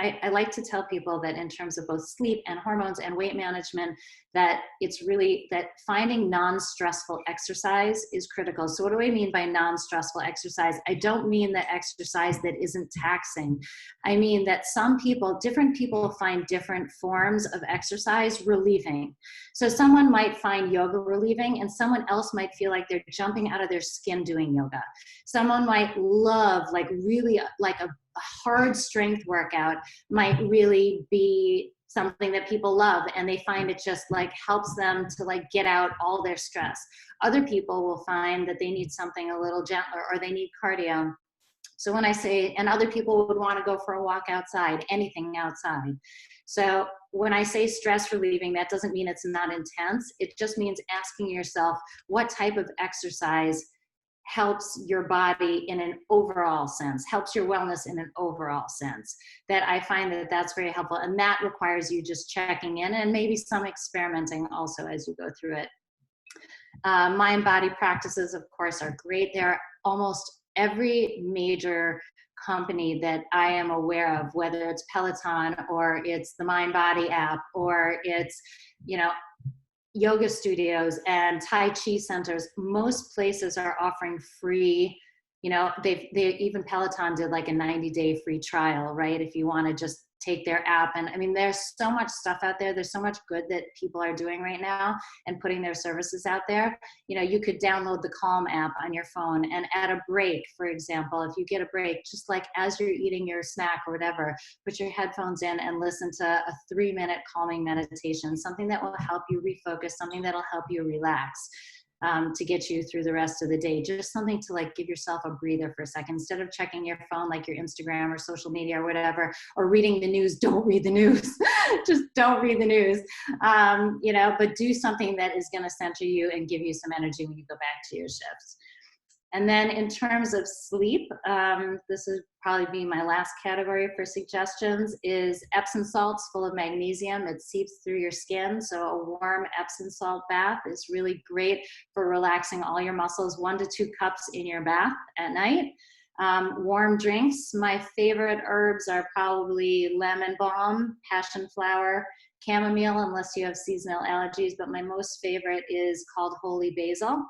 I like to tell people that in terms of both sleep and hormones and weight management, that it's really that finding non-stressful exercise is critical. So what do I mean by non-stressful exercise? I don't mean the exercise that isn't taxing. I mean that different people find different forms of exercise relieving. So someone might find yoga relieving, and someone else might feel like they're jumping out of their skin doing yoga. Someone might love, really like a hard strength workout might really be something that people love, and they find it just helps them to get out all their stress. Other people will find that they need something a little gentler, or they need cardio. So when I say, and other people would want to go for a walk outside, anything outside. So when I say stress relieving, that doesn't mean it's not intense. It just means asking yourself what type of exercise helps your body in an overall sense, helps your wellness in an overall sense. That I find that that's very helpful. And that requires you just checking in and maybe some experimenting also as you go through it. Mind body practices, of course, are great. There are almost every major company that I am aware of, whether it's Peloton or it's the Mind Body app or it's, yoga studios and Tai Chi centers, most places are offering free, they even Peloton did like a 90-day free trial, right? If you want to just take their app. And I mean, there's so much stuff out there. There's so much good that people are doing right now and putting their services out there. You could download the Calm app on your phone, and at a break, for example, if you get a break, just like as you're eating your snack or whatever, put your headphones in and listen to a 3-minute calming meditation, something that will help you refocus, something that'll help you relax. To get you through the rest of the day, just something to give yourself a breather for a second, instead of checking your phone, like your Instagram or social media or whatever, or reading the news. Don't read the news. Just don't read the news. But do something that is going to center you and give you some energy when you go back to your shifts. And then in terms of sleep, this would probably be my last category for suggestions, is Epsom salts full of magnesium. It seeps through your skin. So a warm Epsom salt bath is really great for relaxing all your muscles. 1 to 2 cups in your bath at night. Warm drinks. My favorite herbs are probably lemon balm, passion flower, chamomile, unless you have seasonal allergies, but my most favorite is called holy basil.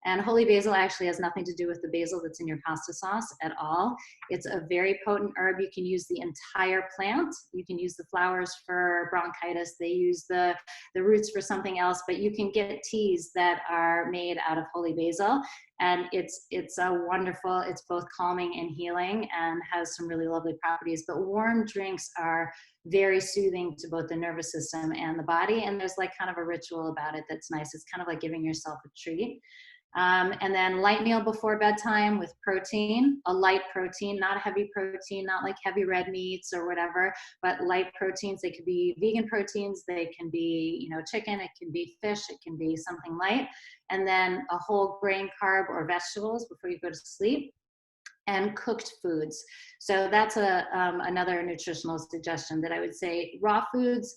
And holy basil actually has nothing to do with the basil that's in your pasta sauce at all. It's a very potent herb. You can use the entire plant. You can use the flowers for bronchitis. They use the roots for something else, but you can get teas that are made out of holy basil. And it's a wonderful, it's both calming and healing and has some really lovely properties. But warm drinks are very soothing to both the nervous system and the body. And there's kind of a ritual about it that's nice. It's kind of like giving yourself a treat. And then light meal before bedtime with protein, a light protein, not a heavy protein, not like heavy red meats or whatever, but light proteins. They could be vegan proteins, they can be, you know, chicken, it can be fish, it can be something light. And then a whole grain carb or vegetables before you go to sleep. And cooked foods. So that's another nutritional suggestion that I would say. Raw foods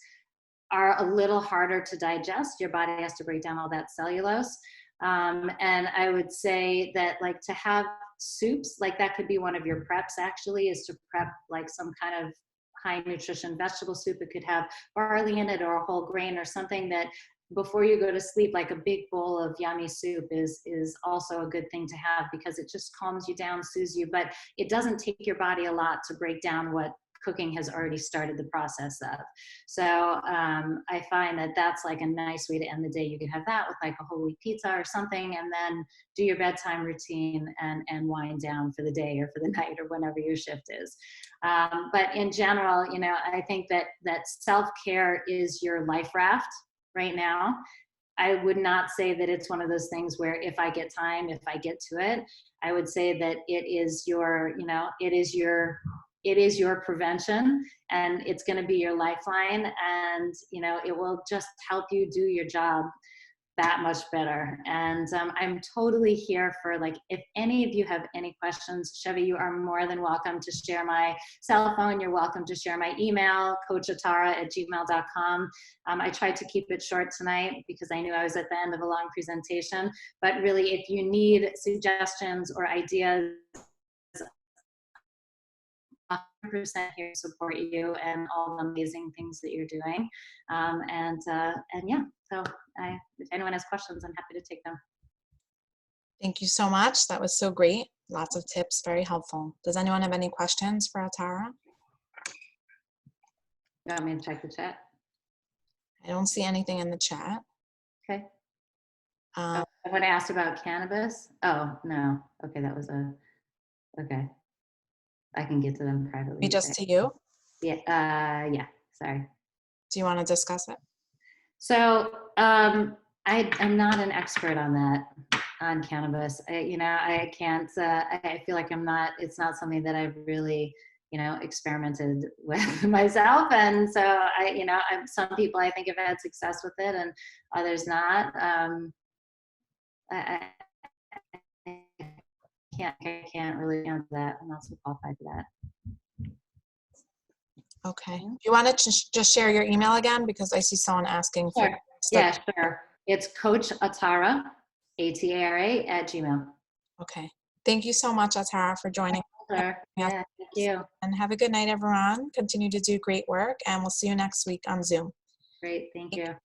are a little harder to digest. Your body has to break down all that cellulose. And I would say that, like, to have soups, like that could be one of your preps actually, is to prep like some kind of high nutrition vegetable soup. It could have barley in it or a whole grain or something that before you go to sleep, like a big bowl of yummy soup is also a good thing to have, because it just calms you down, soothes you, but it doesn't take your body a lot to break down what cooking has already started the process of. So I find that that's like a nice way to end the day. You could have that with like a whole wheat pizza or something, and then do your bedtime routine and wind down for the day or for the night or whenever your shift is. But in general, you know, I think that self-care is your life raft right now. I would not say that it's one of those things where if I get time, if I get to it. I would say that it is your, you know, it is your prevention, and it's going to be your lifeline, and, you know, it will just help you do your job that much better. And I'm totally here for, like, if any of you have any questions, Chevy, you are more than welcome to share my cell phone. You're welcome to share my email, coachatara@gmail.com. I tried to keep it short tonight because I knew I was at the end of a long presentation, but really, if you need suggestions or ideas, 100% here to support you and all the amazing things that you're doing. And yeah, so if anyone has questions, I'm happy to take them. Thank you so much. That was so great. Lots of tips, very helpful. Does anyone have any questions for Atara? You want me to check the chat? I don't see anything in the chat. Okay. Someone asked about cannabis. Oh, no. Okay, that was okay. I can get to them privately. Be just to you? Yeah, yeah, sorry. Do you want to discuss it? So I'm not an expert on that, on cannabis. You know, I can't, I feel like it's not something that I've really, you know, experimented with myself. And so you know, some people I think have had success with it and others not. I can't really answer that. I'm not so qualified for that. Okay. Do you want to just share your email again? Because I see someone asking for. Sure. Yeah, sure. It's Coach Atara, ATARA @gmail. Okay. Thank you so much, Atara, for joining. Sure. Yeah, thank you. And have a good night, everyone. Continue to do great work, and we'll see you next week on Zoom. Great, thank you.